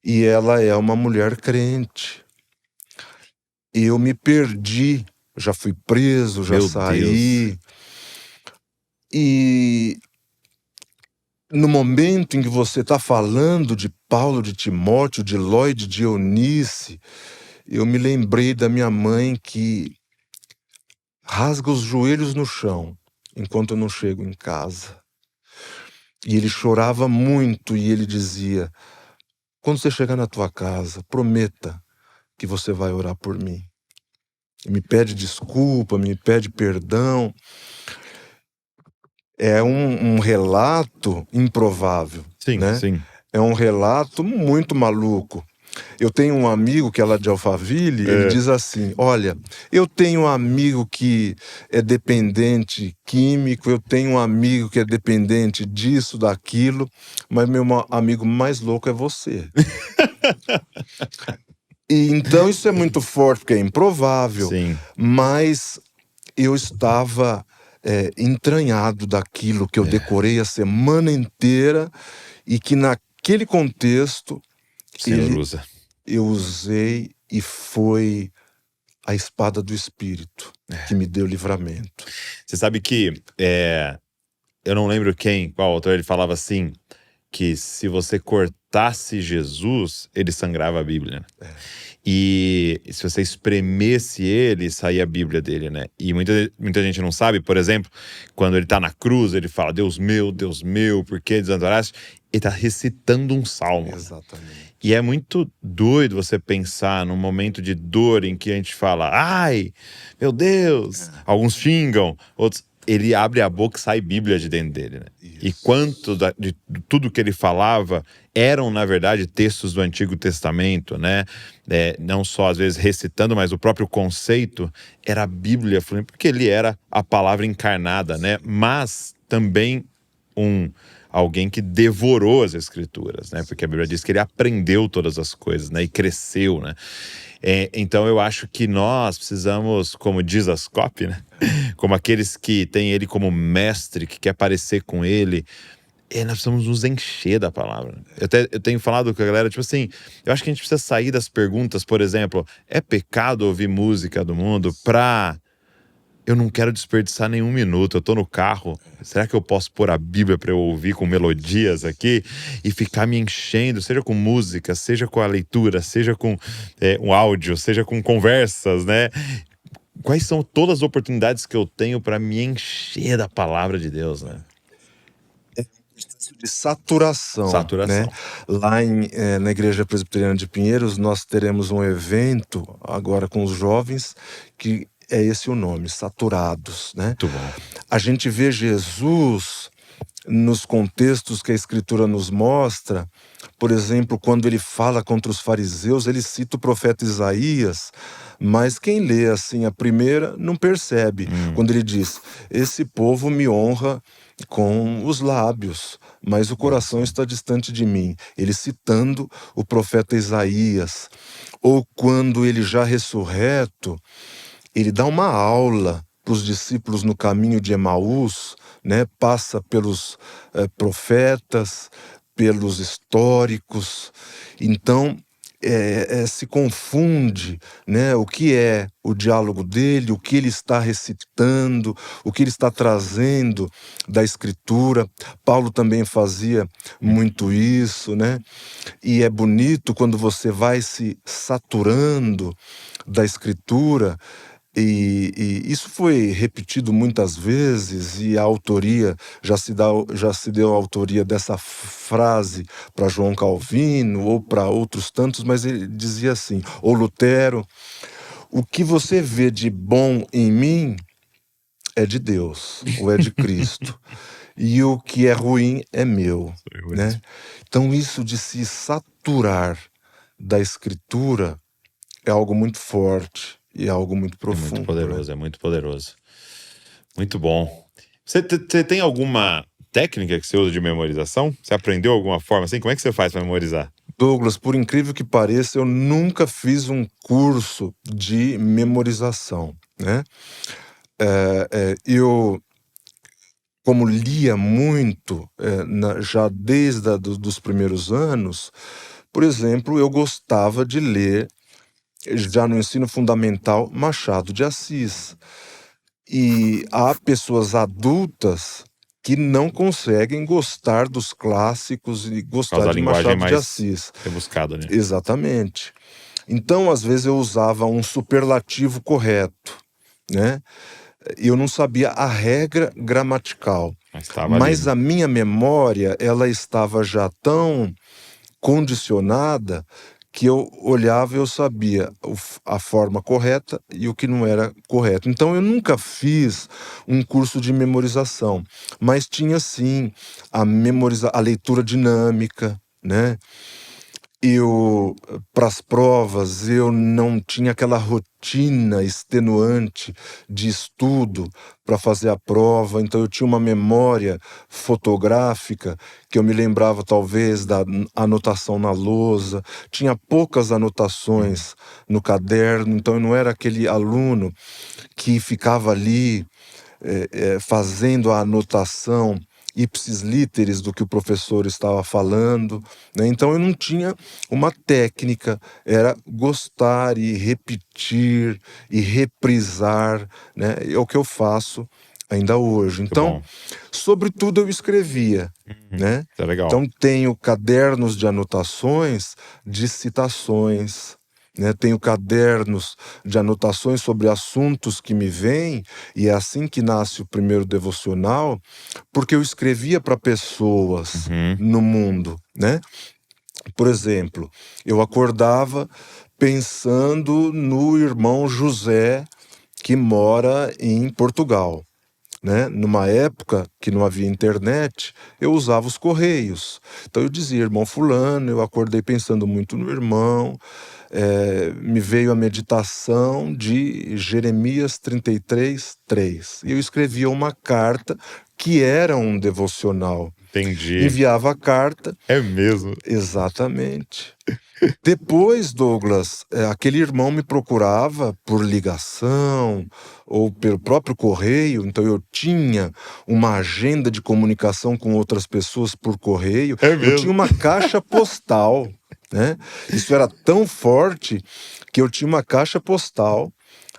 E ela é uma mulher crente. E eu me perdi. Já fui preso, já Meu saí. E no momento em que você está falando de Paulo, de Timóteo, de Lloyd, de Eunice, eu me lembrei da minha mãe que rasga os joelhos no chão enquanto eu não chego em casa. E ele chorava muito e ele dizia: quando você chegar na tua casa, prometa que você vai orar por mim. E me pede desculpa, me pede perdão. É um relato improvável, Sim, né? sim. É um relato muito maluco. Eu tenho um amigo que é lá de Alphaville, ele diz assim: olha, eu tenho um amigo que é dependente químico, eu tenho um amigo que é dependente disso, daquilo, mas meu amigo mais louco é você. E então isso é muito forte, porque é improvável, Sim. mas eu estava entranhado daquilo que eu decorei a semana inteira e que naquele contexto O Senhor usa. eu usei e foi a espada do Espírito que me deu livramento. Você sabe que eu não lembro qual autor, ele falava assim, que se você cortasse Jesus, ele sangrava a Bíblia, né? E se você espremesse ele, saía a Bíblia dele, né? E muita gente não sabe, por exemplo, quando ele tá na cruz, ele fala: Deus meu, por que desamparaste? Ele tá recitando um salmo. Exatamente. E é muito doido você pensar num momento de dor em que a gente fala: ai, meu Deus! Alguns xingam, outros... Ele abre a boca e sai Bíblia de dentro dele, né? E quanto de tudo que ele falava eram, na verdade, textos do Antigo Testamento, né? Não só, às vezes, recitando, mas o próprio conceito era a Bíblia, porque ele era a palavra encarnada, né? Mas também alguém que devorou as Escrituras, né? Porque a Bíblia diz que ele aprendeu todas as coisas, né? E cresceu, né? Então eu acho que nós precisamos, como diz a Ascop, né? Como aqueles que têm ele como mestre, que quer parecer com ele, nós precisamos nos encher da palavra. Eu tenho falado com a galera, tipo assim, eu acho que a gente precisa sair das perguntas, por exemplo, é pecado ouvir música do mundo pra... Eu não quero desperdiçar nenhum minuto, eu tô no carro, será que eu posso pôr a Bíblia para eu ouvir com melodias aqui e ficar me enchendo, seja com música, seja com a leitura, seja com um áudio, seja com conversas, né? Quais são todas as oportunidades que eu tenho para me encher da palavra de Deus, né? De saturação, né? Lá na Igreja Presbiteriana de Pinheiros, nós teremos um evento agora com os jovens que é esse o nome, Saturados, né? Muito bom. A gente vê Jesus nos contextos que a Escritura nos mostra. Por exemplo, quando ele fala contra os fariseus, ele cita o profeta Isaías, mas quem lê assim a primeira não percebe. Quando ele diz: esse povo me honra com os lábios, mas o coração está distante de mim. Ele citando o profeta Isaías. Ou quando ele já ressurreto, ele dá uma aula para os discípulos no caminho de Emaús, né? Passa pelos profetas, pelos históricos. Então, se confunde, né, o que é o diálogo dele, o que ele está recitando, o que ele está trazendo da Escritura. Paulo também fazia muito isso, né? E é bonito quando você vai se saturando da Escritura. E isso foi repetido muitas vezes, e a autoria já se deu a autoria dessa frase para João Calvino ou para outros tantos, mas ele dizia assim, ou Lutero: o que você vê de bom em mim é de Deus, ou é de Cristo, e o que é ruim é meu, né? Então isso de se saturar da Escritura é algo muito forte. E é algo muito profundo. É muito poderoso, né? É muito poderoso. Muito bom. Você tem alguma técnica que você usa de memorização? Você aprendeu alguma forma assim? Como é que você faz para memorizar? Douglas, por incrível que pareça, eu nunca fiz um curso de memorização, né? Eu, como lia muito, já desde dos primeiros anos, por exemplo, eu gostava de ler, já no ensino fundamental, Machado de Assis. E há pessoas adultas que não conseguem gostar dos clássicos e Por causa gostar da de linguagem Machado de mais Assis. rebuscada, né? Exatamente. Então, às vezes, eu usava um superlativo correto, né? E eu não sabia a regra gramatical. Mas estava ali, Mas né? a minha memória, ela estava já tão condicionada que eu olhava e eu sabia a forma correta e o que não era correto. Então eu nunca fiz um curso de memorização, mas tinha sim a leitura dinâmica, né? Para as provas, eu não tinha aquela rotina extenuante de estudo para fazer a prova, então eu tinha uma memória fotográfica que eu me lembrava talvez da anotação na lousa, tinha poucas anotações no caderno, então eu não era aquele aluno que ficava ali fazendo a anotação ipsis literis do que o professor estava falando, né? Então eu não tinha uma técnica, era gostar e repetir e reprisar, né? É o que eu faço ainda hoje. Muito Então, bom. sobretudo eu escrevia, né? Isso é legal. Então tenho cadernos de anotações de citações, né? Tenho cadernos de anotações sobre assuntos que me vêm, e é assim que nasce o primeiro devocional, porque eu escrevia para pessoas no mundo, né? Por exemplo, eu acordava pensando no irmão José que mora em Portugal, né? Numa época que não havia internet, eu usava os correios. Então eu dizia, irmão fulano, eu acordei pensando muito no irmão, me veio a meditação de Jeremias 33:3. E eu escrevia uma carta que era um devocional. Entendi. Enviava a carta, É mesmo. exatamente. Depois, Douglas, aquele irmão me procurava por ligação ou pelo próprio correio, então eu tinha uma agenda de comunicação com outras pessoas por correio. É Eu tinha mesmo. uma caixa postal, né? Isso era tão forte que eu tinha uma caixa postal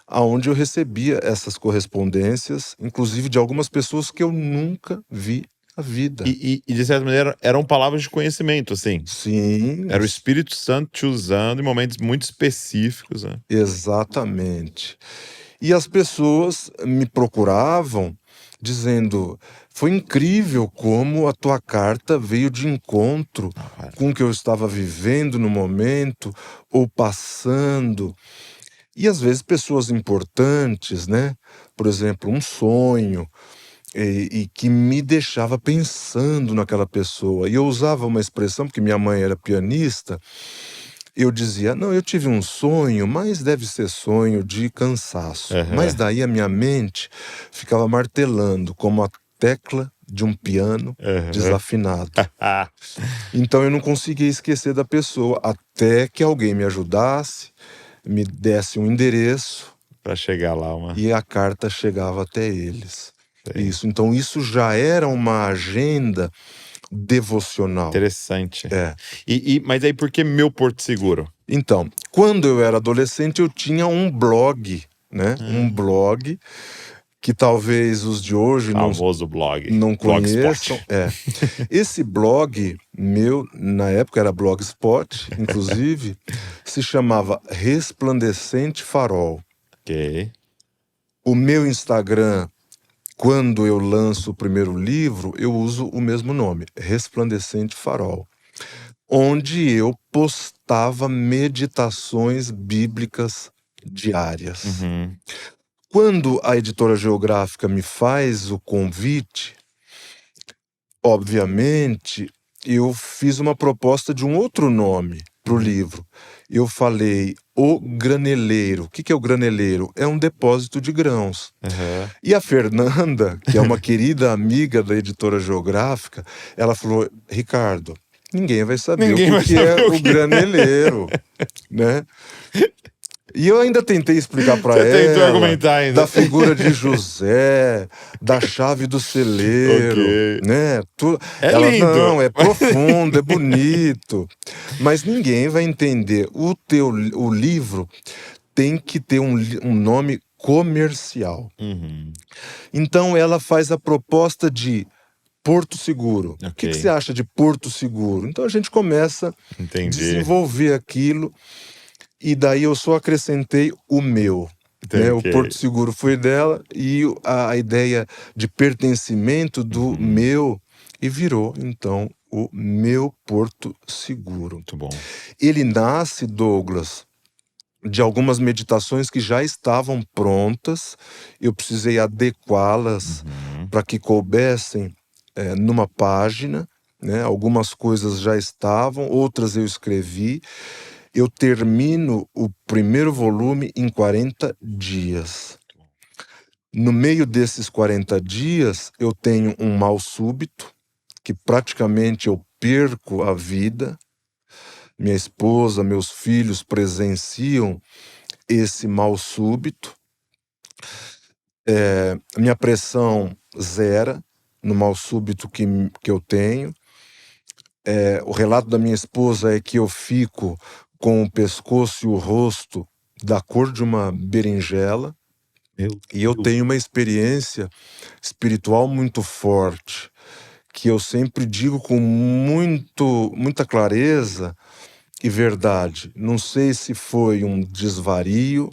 aonde eu recebia essas correspondências, inclusive de algumas pessoas que eu nunca vi na vida. E de certa maneira eram palavras de conhecimento, assim. Sim, Era o Espírito Santo te usando em momentos muito específicos, né? exatamente. E as pessoas me procuravam dizendo: foi incrível como a tua carta veio de encontro com o que eu estava vivendo no momento ou passando. E às vezes pessoas importantes, né? Por exemplo, um sonho, e que me deixava pensando naquela pessoa. E eu usava uma expressão, porque minha mãe era pianista, eu dizia, não, eu tive um sonho, mas deve ser sonho de cansaço. Mas daí a minha mente ficava martelando como a tecla de um piano desafinado. Então eu não conseguia esquecer da pessoa, até que alguém me ajudasse, me desse um endereço Para chegar lá, e a carta chegava até eles. Sei. Isso, então isso já era uma agenda devocional. Interessante. É. Mas aí por que meu Porto Seguro? Então, quando eu era adolescente, eu tinha um blog, né? Um blog que talvez os de hoje Famoso blog. não Blogspot. conheçam. Esse blog meu, na época era Blogspot, inclusive, se chamava Resplandecente Farol. Ok. O meu Instagram, quando eu lanço o primeiro livro, eu uso o mesmo nome, Resplandecente Farol, onde eu postava meditações bíblicas diárias. Quando a editora Geográfica me faz o convite, obviamente, eu fiz uma proposta de um outro nome para o livro. Eu falei O Graneleiro. O que é o graneleiro? É um depósito de grãos. E a Fernanda, que é uma querida amiga da editora Geográfica, ela falou, Ricardo, ninguém vai saber o que é o graneleiro, né? E eu ainda tentei explicar para Você tentou ela argumentar ainda. da figura de José, da chave do celeiro, Ok. né? É Ela, lindo. não, é profundo, é bonito. Mas ninguém vai entender. O livro tem que ter um nome comercial. Então ela faz a proposta de Porto Seguro. O que Ok. você acha de Porto Seguro? Então a gente começa a Entendi. desenvolver aquilo, e daí eu só acrescentei o meu. Né? O Ok. Porto Seguro foi dela, e a ideia de pertencimento do meu, e virou, então, o meu Porto Seguro. Muito bom. Ele nasce, Douglas, de algumas meditações que já estavam prontas, eu precisei adequá-las para que coubessem numa página, né? Algumas coisas já estavam, outras eu escrevi. Eu termino o primeiro volume em 40 dias. No meio desses 40 dias, eu tenho um mal súbito, que praticamente eu perco a vida. Minha esposa, meus filhos presenciam esse mal súbito. Minha pressão zera no mal súbito que eu tenho. O relato da minha esposa é que eu fico com o pescoço e o rosto da cor de uma berinjela. E eu tenho uma experiência espiritual muito forte, que eu sempre digo com muita clareza e verdade. Não sei se foi um desvario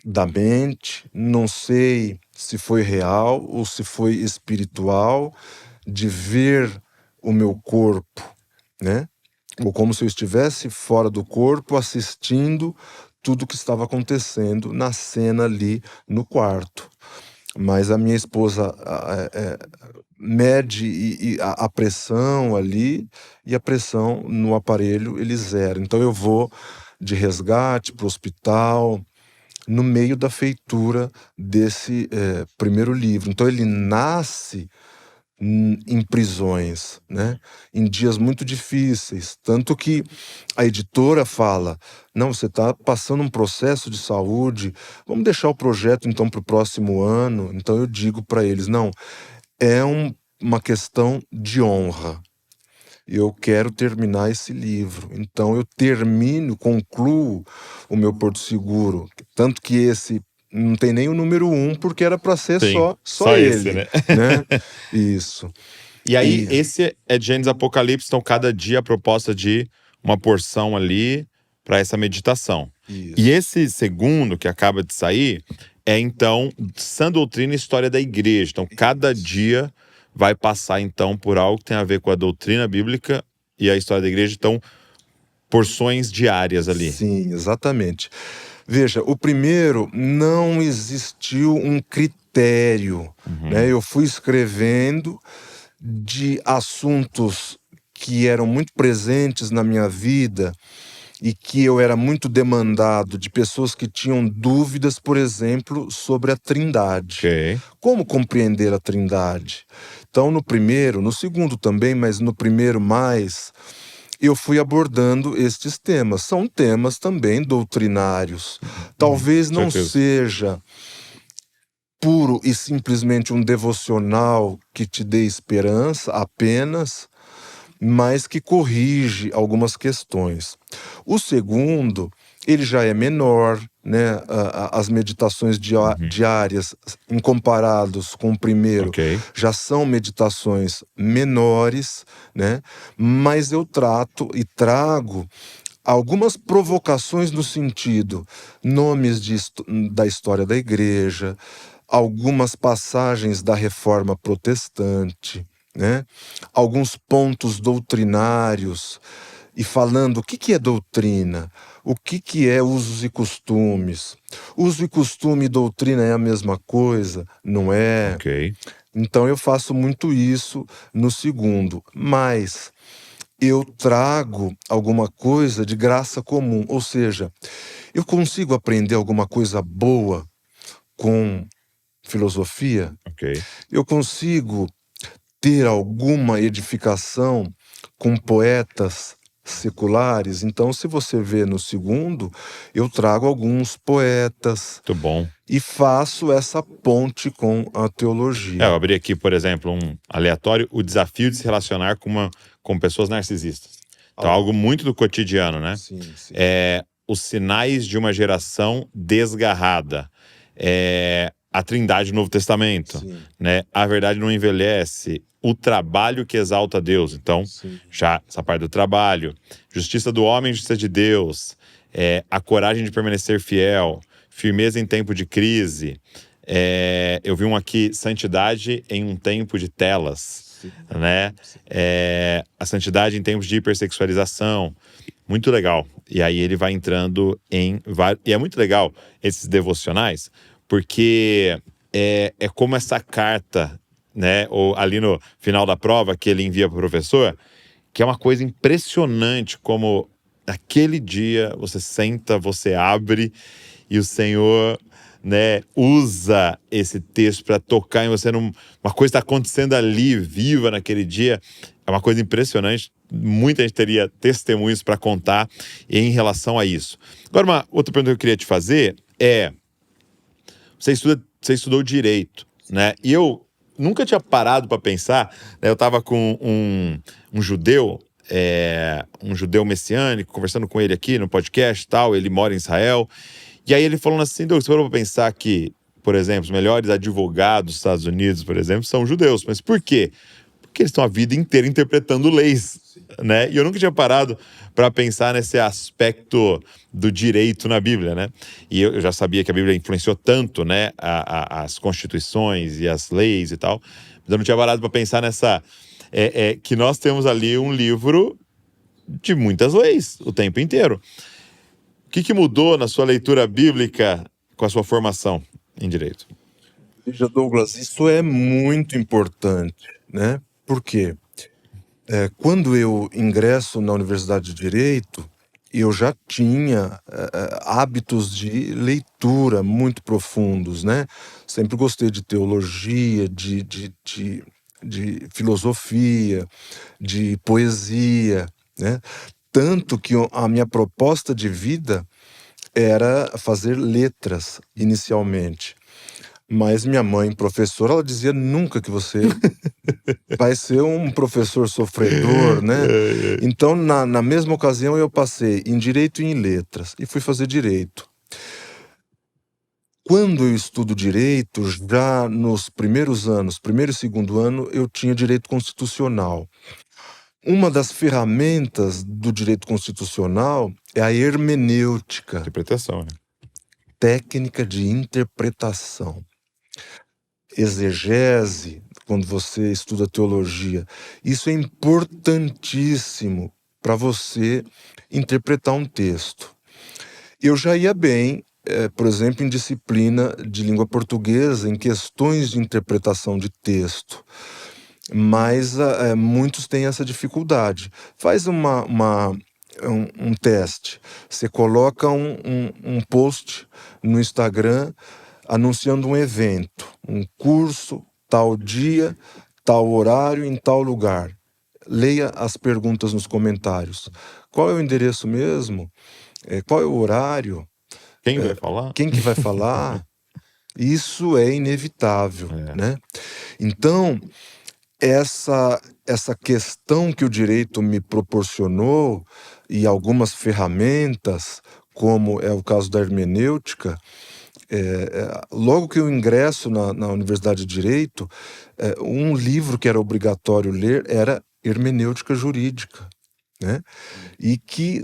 da mente, não sei se foi real ou se foi espiritual, de ver o meu corpo, né? Ou como se eu estivesse fora do corpo assistindo tudo que estava acontecendo na cena ali no quarto. Mas a minha esposa mede a pressão ali, e a pressão no aparelho ele zera. Então eu vou de resgate para o hospital, no meio da feitura desse primeiro livro. Então ele nasce em prisões, né? Em dias muito difíceis. Tanto que a editora fala: não, você está passando um processo de saúde, vamos deixar o projeto então para o próximo ano. Então eu digo para eles: não, é uma questão de honra. Eu quero terminar esse livro. Então eu concluo o meu Porto Seguro. Tanto que esse não tem nem o número 1, porque era para ser Sim, só esse, ele, né? né? Isso. E aí, E- esse é de Gênesis Apocalipse, então cada dia a proposta de uma porção ali para essa meditação. Isso. E esse segundo, que acaba de sair, é então Sã Doutrina e História da Igreja. Então, cada dia vai passar então por algo que tem a ver com a doutrina bíblica e a história da igreja. Então, porções diárias ali. Sim, exatamente. Veja, o primeiro não existiu um critério, né? Eu fui escrevendo de assuntos que eram muito presentes na minha vida e que eu era muito demandado de pessoas que tinham dúvidas, por exemplo, sobre a Trindade. Ok. Como compreender a Trindade? Então, no segundo também, mas no primeiro mais, eu fui abordando estes temas. São temas também doutrinários. Talvez não certeza. seja puro e simplesmente um devocional que te dê esperança apenas, mas que corrige algumas questões. O segundo, ele já é menor, né? As meditações diárias, em comparados com o primeiro, Ok. já são meditações menores, né? Mas eu trato e trago algumas provocações no sentido, nomes da história da igreja, algumas passagens da Reforma Protestante, né? Alguns pontos doutrinários, e falando o que é doutrina, o que é usos e costumes. Uso e costume e doutrina é a mesma coisa? Não é? Ok. Então eu faço muito isso no segundo, mas eu trago alguma coisa de graça comum, ou seja, eu consigo aprender alguma coisa boa com filosofia, Ok. eu consigo ter alguma edificação com poetas seculares. Então, se você vê no segundo, eu trago alguns poetas Muito bom. e faço essa ponte com a Eu teologia. abri aqui, por exemplo, um aleatório, o desafio de se relacionar com pessoas narcisistas. Então, algo muito do cotidiano, né? Sim. Os sinais de uma geração desgarrada. a Trindade do Novo Testamento, Sim, né? A verdade não envelhece, o trabalho que exalta a Deus. Então, sim. já essa parte do trabalho, justiça do homem, justiça de Deus, a coragem de permanecer fiel, firmeza em tempo de crise. Eu vi um aqui, santidade em um tempo de telas, Sim, né? sim. A santidade em tempos de hipersexualização. Muito legal. E aí ele vai entrando em vários. E é muito legal esses devocionais, porque é como essa carta, né? Ou ali no final da prova que ele envia para o professor, que é uma coisa impressionante como naquele dia você senta, você abre e o Senhor, né, usa esse texto para tocar em você. Uma coisa está acontecendo ali, viva naquele dia. É uma coisa impressionante. Muita gente teria testemunhos para contar em relação a isso. Agora, uma outra pergunta que eu queria te fazer é: você estudou direito, né? E eu nunca tinha parado para pensar, né? Eu estava com um judeu, um judeu messiânico, conversando com ele aqui no podcast e tal. Ele mora em Israel. E aí ele falando assim: Douglas, você parou para pensar que, por exemplo, os melhores advogados dos Estados Unidos, por exemplo, são judeus. Mas por quê? Porque eles estão a vida inteira interpretando leis, né? E eu nunca tinha parado para pensar nesse aspecto do direito na Bíblia, né? E eu já sabia que a Bíblia influenciou tanto, né, as constituições e as leis e tal, mas eu não tinha parado para pensar nessa que nós temos ali um livro de muitas leis o tempo inteiro. O que mudou na sua leitura bíblica com a sua formação em direito? Veja, Douglas, isso é muito importante, né? Por quê? Quando eu ingresso na Universidade de Direito, eu já tinha hábitos de leitura muito profundos, né? Sempre gostei de teologia, de filosofia, de poesia, né? Tanto que a minha proposta de vida era fazer letras inicialmente. Mas minha mãe, professora, ela dizia nunca que você vai ser um professor sofredor, né? Então, na mesma ocasião, eu passei em Direito e em Letras e fui fazer Direito. Quando eu estudo Direito, já nos primeiros anos, primeiro e segundo ano, eu tinha Direito Constitucional. Uma das ferramentas do Direito Constitucional é a hermenêutica, Interpretação, né? técnica de interpretação. Exegese, quando você estuda teologia, isso é importantíssimo para você interpretar um texto. Eu já ia bem, por exemplo, em disciplina de língua portuguesa, em questões de interpretação de texto, mas muitos têm essa dificuldade. Faz um teste, você coloca um post no Instagram anunciando um evento, um curso, tal dia, tal horário, em tal lugar. Leia as perguntas nos comentários. Qual é o endereço mesmo? Qual é o horário? Quem vai falar? Quem que vai falar? Isso é inevitável, né? Então, essa questão que o direito me proporcionou e algumas ferramentas, como é o caso da hermenêutica, logo que eu ingresso na Universidade de Direito, um livro que era obrigatório ler era Hermenêutica Jurídica, né? E que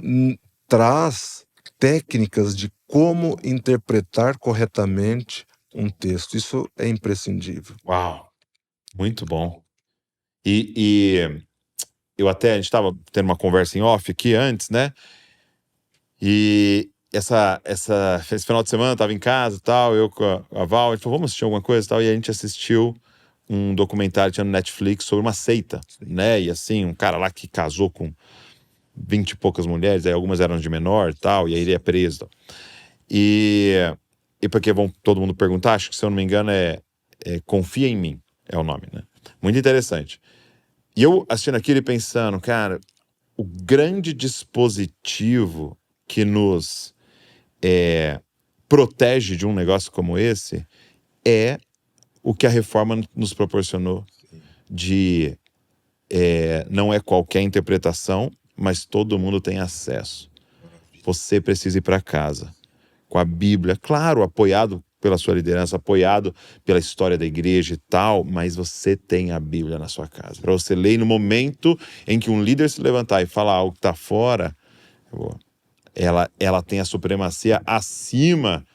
traz técnicas de como interpretar corretamente um texto. Isso é imprescindível. Uau, muito bom. E a gente estava tendo uma conversa em off aqui antes, né? E esse final de semana eu tava em casa e tal, eu com a Val, a gente falou, vamos assistir alguma coisa e tal, e a gente assistiu um documentário que tinha no Netflix sobre uma seita, né? E assim, um cara lá que casou com 20 e poucas mulheres, aí algumas eram de menor e tal, e aí ele é preso. Tal. E porque vão todo mundo perguntar, acho que se eu não me engano Confia em Mim, é o nome, né? Muito interessante. E eu assistindo aquilo e pensando, cara, o grande dispositivo que nos protege de um negócio como esse é o que a reforma nos proporcionou de não é qualquer interpretação, mas todo mundo tem acesso. Você precisa ir para casa com a Bíblia, claro, apoiado pela sua liderança, apoiado pela história da igreja e tal, mas você tem a Bíblia na sua casa. Para você ler, e no momento em que um líder se levantar e falar algo que está fora, ela tem a supremacia acima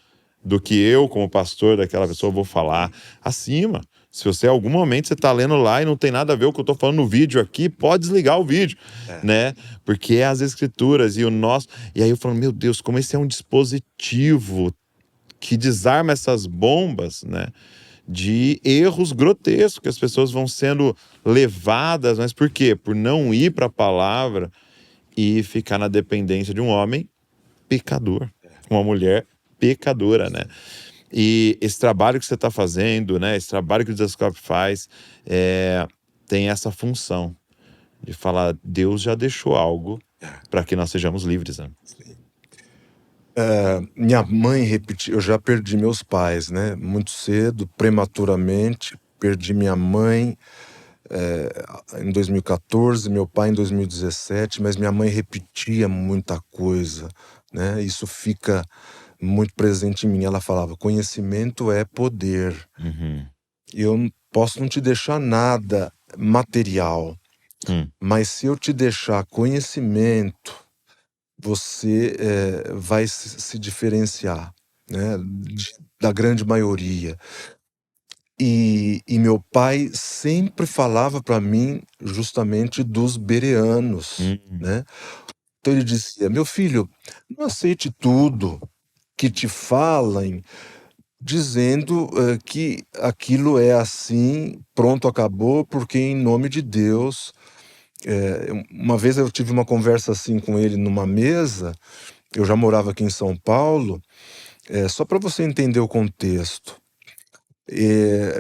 do que eu, como pastor daquela pessoa, vou falar. Acima. Se você, em algum momento, você está lendo lá e não tem nada a ver com o que eu estou falando no vídeo aqui, pode desligar o vídeo, né? Porque é as escrituras e o nosso... E aí eu falo, meu Deus, como esse é um dispositivo que desarma essas bombas, né? De erros grotescos, que as pessoas vão sendo levadas, mas por quê? Por não ir para a palavra e ficar na dependência de um homem pecador, uma mulher pecadora, né? E esse trabalho que você está fazendo, né? Esse trabalho que o Desascope faz, tem essa função de falar, Deus já deixou algo para que nós sejamos livres, né? Minha mãe repetiu, eu já perdi meus pais, né? Muito cedo, prematuramente, perdi minha mãe em 2014, meu pai em 2017, mas minha mãe repetia muita coisa, né? Isso fica muito presente em mim. Ela falava, conhecimento é poder. Eu posso não te deixar nada material, mas se eu te deixar conhecimento, você vai se diferenciar, né, da grande maioria. E meu pai sempre falava para mim justamente dos bereanos, né? Então ele dizia, meu filho, não aceite tudo que te falem, dizendo que aquilo é assim, pronto, acabou, porque em nome de Deus. Uma vez eu tive uma conversa assim com ele numa mesa, eu já morava aqui em São Paulo, só para você entender o contexto.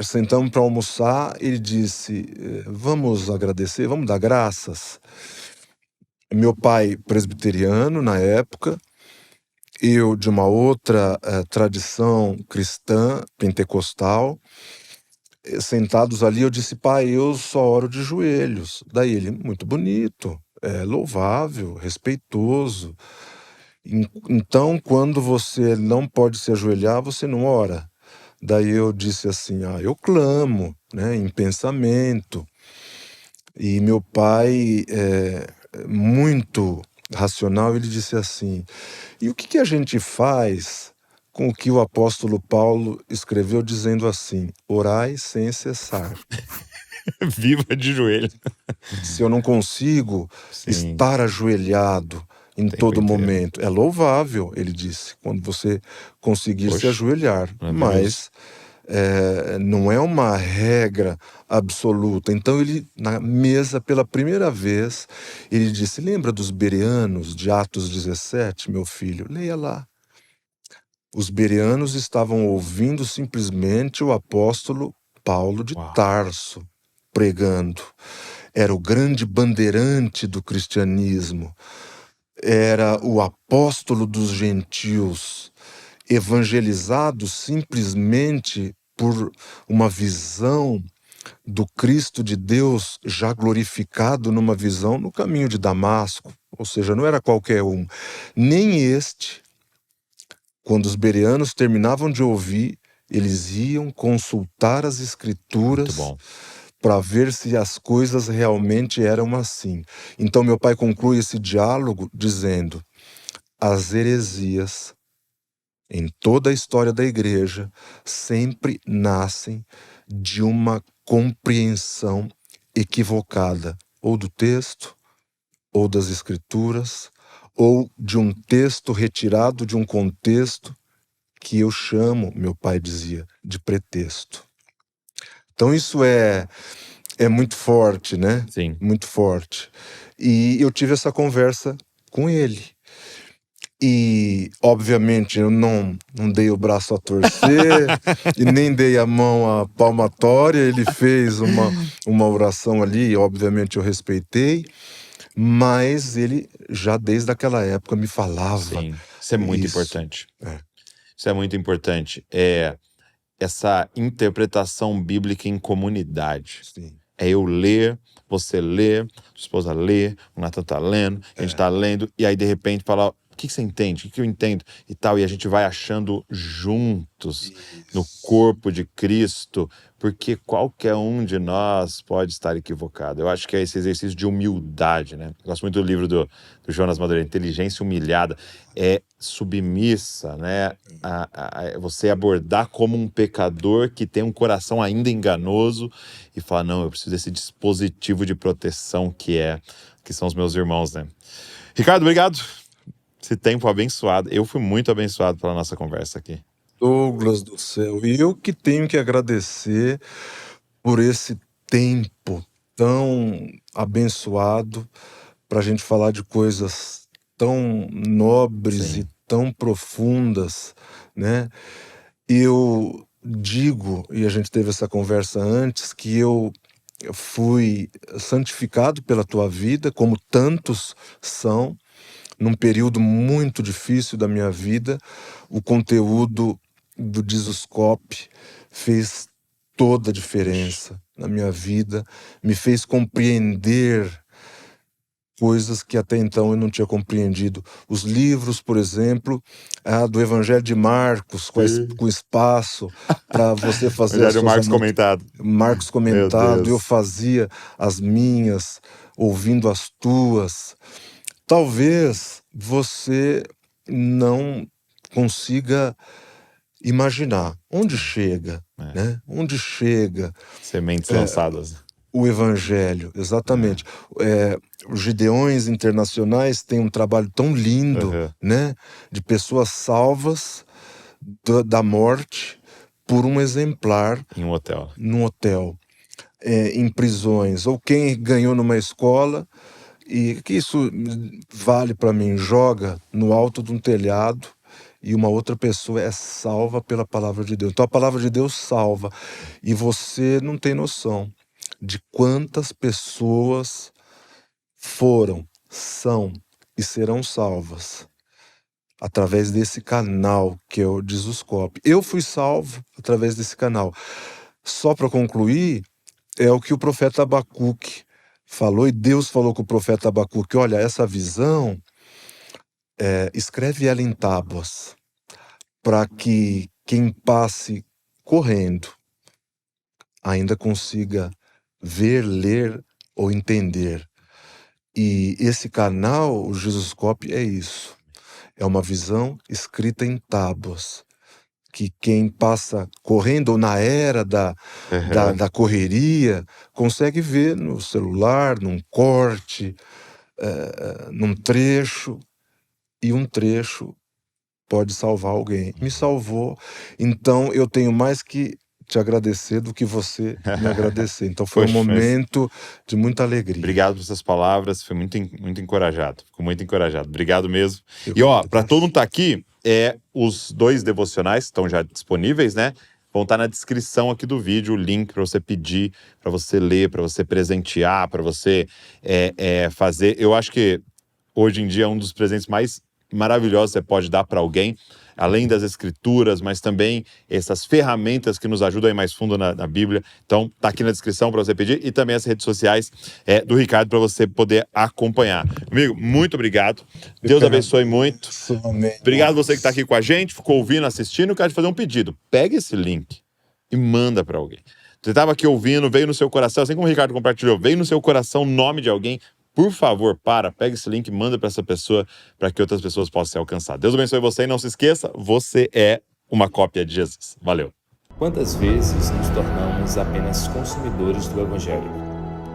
Sentamos para almoçar, ele disse, vamos agradecer, vamos dar graças. Meu pai presbiteriano na época, eu de uma outra tradição cristã, pentecostal, sentados ali, eu disse, pai, eu só oro de joelhos. Daí ele, muito bonito, louvável, respeitoso. Então, quando você não pode se ajoelhar, você não ora. Daí eu disse assim, eu clamo, né, em pensamento. E meu pai, muito racional, ele disse assim, e o que a gente faz com o que o apóstolo Paulo escreveu dizendo assim, orai sem cessar. Viva de joelho. Se eu não consigo estar ajoelhado em todo inteiro. momento, é louvável, ele disse, quando você conseguir se ajoelhar, mas não é uma regra absoluta. Então ele, na mesa, pela primeira vez, ele disse, lembra dos bereanos de Atos 17, meu filho? Leia lá. Os bereanos estavam ouvindo simplesmente o apóstolo Paulo de Tarso pregando. Era o grande bandeirante do cristianismo. Era o apóstolo dos gentios, evangelizado simplesmente por uma visão do Cristo de Deus já glorificado numa visão no caminho de Damasco. Ou seja, não era qualquer um. Nem este. Quando os bereanos terminavam de ouvir, eles iam consultar as escrituras para ver se as coisas realmente eram assim. Então meu pai conclui esse diálogo dizendo, as heresias em toda a história da igreja sempre nascem de uma compreensão equivocada, ou do texto, ou das escrituras, ou de um texto retirado de um contexto que eu chamo, meu pai dizia, de pretexto. Então isso é muito forte, né? Sim. Muito forte. E eu tive essa conversa com ele. E, obviamente, eu não dei o braço a torcer e nem dei a mão à palmatória. Ele fez uma oração ali, e obviamente eu respeitei. Mas ele já desde aquela época me falava. Sim, isso é muito importante. Isso é muito importante. Essa interpretação bíblica em comunidade. Sim. É eu ler, você ler, sua esposa ler, o Nathan tá lendo, a gente tá lendo, e aí de repente fala, o que você entende? O que eu entendo? E tal, e a gente vai achando juntos no corpo de Cristo, porque qualquer um de nós pode estar equivocado. Eu acho que é esse exercício de humildade, né? Eu gosto muito do livro do Jonas Madureira, Inteligência Humilhada, é submissa, né? Você abordar como um pecador que tem um coração ainda enganoso e falar, não, eu preciso desse dispositivo de proteção que são os meus irmãos, né? Ricardo, obrigado. Esse tempo abençoado. Eu fui muito abençoado pela nossa conversa aqui. Douglas do céu, e eu que tenho que agradecer por esse tempo tão abençoado para a gente falar de coisas tão nobres Sim. e tão profundas, né? Eu digo, e a gente teve essa conversa antes, que eu fui santificado pela tua vida, como tantos são, num período muito difícil da minha vida. O conteúdo do Jesuscope fez toda a diferença na minha vida, me fez compreender coisas que até então eu não tinha compreendido. Os livros, por exemplo, do Evangelho de Marcos, com espaço para você fazer as Evangelho suas Marcos comentado. Marcos Meu comentado, Deus. eu fazia as minhas, ouvindo as tuas. Talvez você não consiga imaginar onde chega, né? Onde chega Sementes lançadas. o Evangelho, exatamente. Os Gideões Internacionais têm um trabalho tão lindo, né? De pessoas salvas da morte por um exemplar Em um hotel. num hotel, em prisões, ou quem ganhou numa escola, e que isso vale para mim, joga no alto de um telhado e uma outra pessoa é salva pela palavra de Deus. Então a palavra de Deus salva, e você não tem noção de quantas pessoas foram, são e serão salvas através desse canal que é o Jesuscope. Eu fui salvo através desse canal. Só para concluir, é o que o profeta Abacuque falou, e Deus falou com o profeta Abacuque: olha, essa visão, escreve ela em tábuas, para que quem passe correndo ainda consiga ver, ler ou entender. E esse canal, o Jesuscope, é isso. É uma visão escrita em tábuas, que quem passa correndo, ou na era da correria, consegue ver no celular, num corte, num trecho, e um trecho pode salvar alguém. Me salvou, então eu tenho mais que te agradecer do que você me agradecer. Então foi um momento de muita alegria. Obrigado por essas palavras, foi muito encorajado. Fico muito encorajado. Obrigado mesmo. E ó, para todo mundo que tá aqui, os 2 devocionais estão já disponíveis, né? Vão estar na descrição aqui do vídeo, o link para você pedir, para você ler, para você presentear, para você fazer. Eu acho que hoje em dia é um dos presentes mais maravilhosos que você pode dar para alguém, além das escrituras, mas também essas ferramentas que nos ajudam a ir mais fundo na Bíblia. Então, tá aqui na descrição para você pedir, e também as redes sociais do Ricardo para você poder acompanhar. Amigo, muito obrigado. Deus abençoe muito. Obrigado você que está aqui com a gente, ficou ouvindo, assistindo. Eu quero te fazer um pedido. Pega esse link e manda para alguém. Você estava aqui ouvindo, veio no seu coração, assim como o Ricardo compartilhou, veio no seu coração o nome de alguém. Por favor, pega esse link e manda para essa pessoa, para que outras pessoas possam ser alcançadas. Deus abençoe você, e não se esqueça, você é uma cópia de Jesus. Valeu. Quantas vezes nos tornamos apenas consumidores do Evangelho?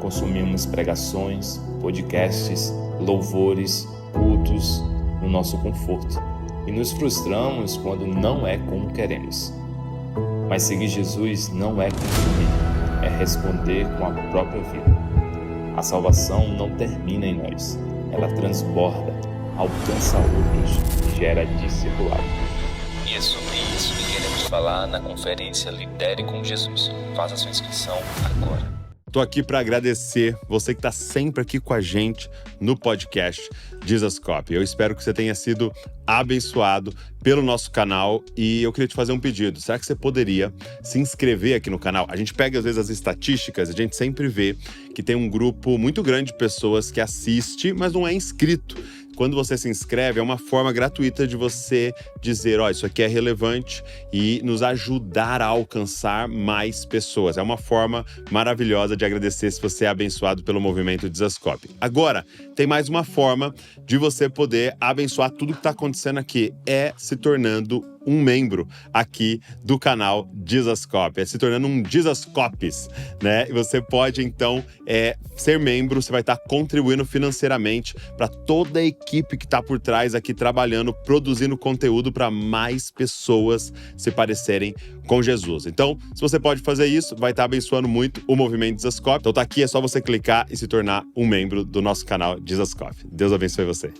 Consumimos pregações, podcasts, louvores, cultos no nosso conforto, e nos frustramos quando não é como queremos. Mas seguir Jesus não é consumir, é responder com a própria vida. A salvação não termina em nós, ela transborda, alcança outros e gera discipulado. E é sobre isso que queremos falar na conferência Lidere com Jesus. Faça sua inscrição agora. Tô aqui para agradecer você que está sempre aqui com a gente no podcast Jesuscope. Eu espero que você tenha sido abençoado pelo nosso canal, e eu queria te fazer um pedido. Será que você poderia se inscrever aqui no canal? A gente pega às vezes as estatísticas, a gente sempre vê que tem um grupo muito grande de pessoas que assiste, mas não é inscrito. quando você se inscreve, é uma forma gratuita de você dizer, ó, isso aqui é relevante e nos ajudar a alcançar mais pessoas. É uma forma maravilhosa de agradecer se você é abençoado pelo movimento Jesuscope. Agora, tem mais uma forma de você poder abençoar tudo que está acontecendo aqui, é se tornando um membro aqui do canal Jesuscope, se tornando um Jesuscopes, né? E você pode, então, ser membro, você vai estar contribuindo financeiramente para toda a equipe que está por trás aqui trabalhando, produzindo conteúdo para mais pessoas se parecerem com Jesus. Então, se você pode fazer isso, vai estar abençoando muito o movimento Jesuscope. Então tá aqui, é só você clicar e se tornar um membro do nosso canal Jesuscope. Deus abençoe você.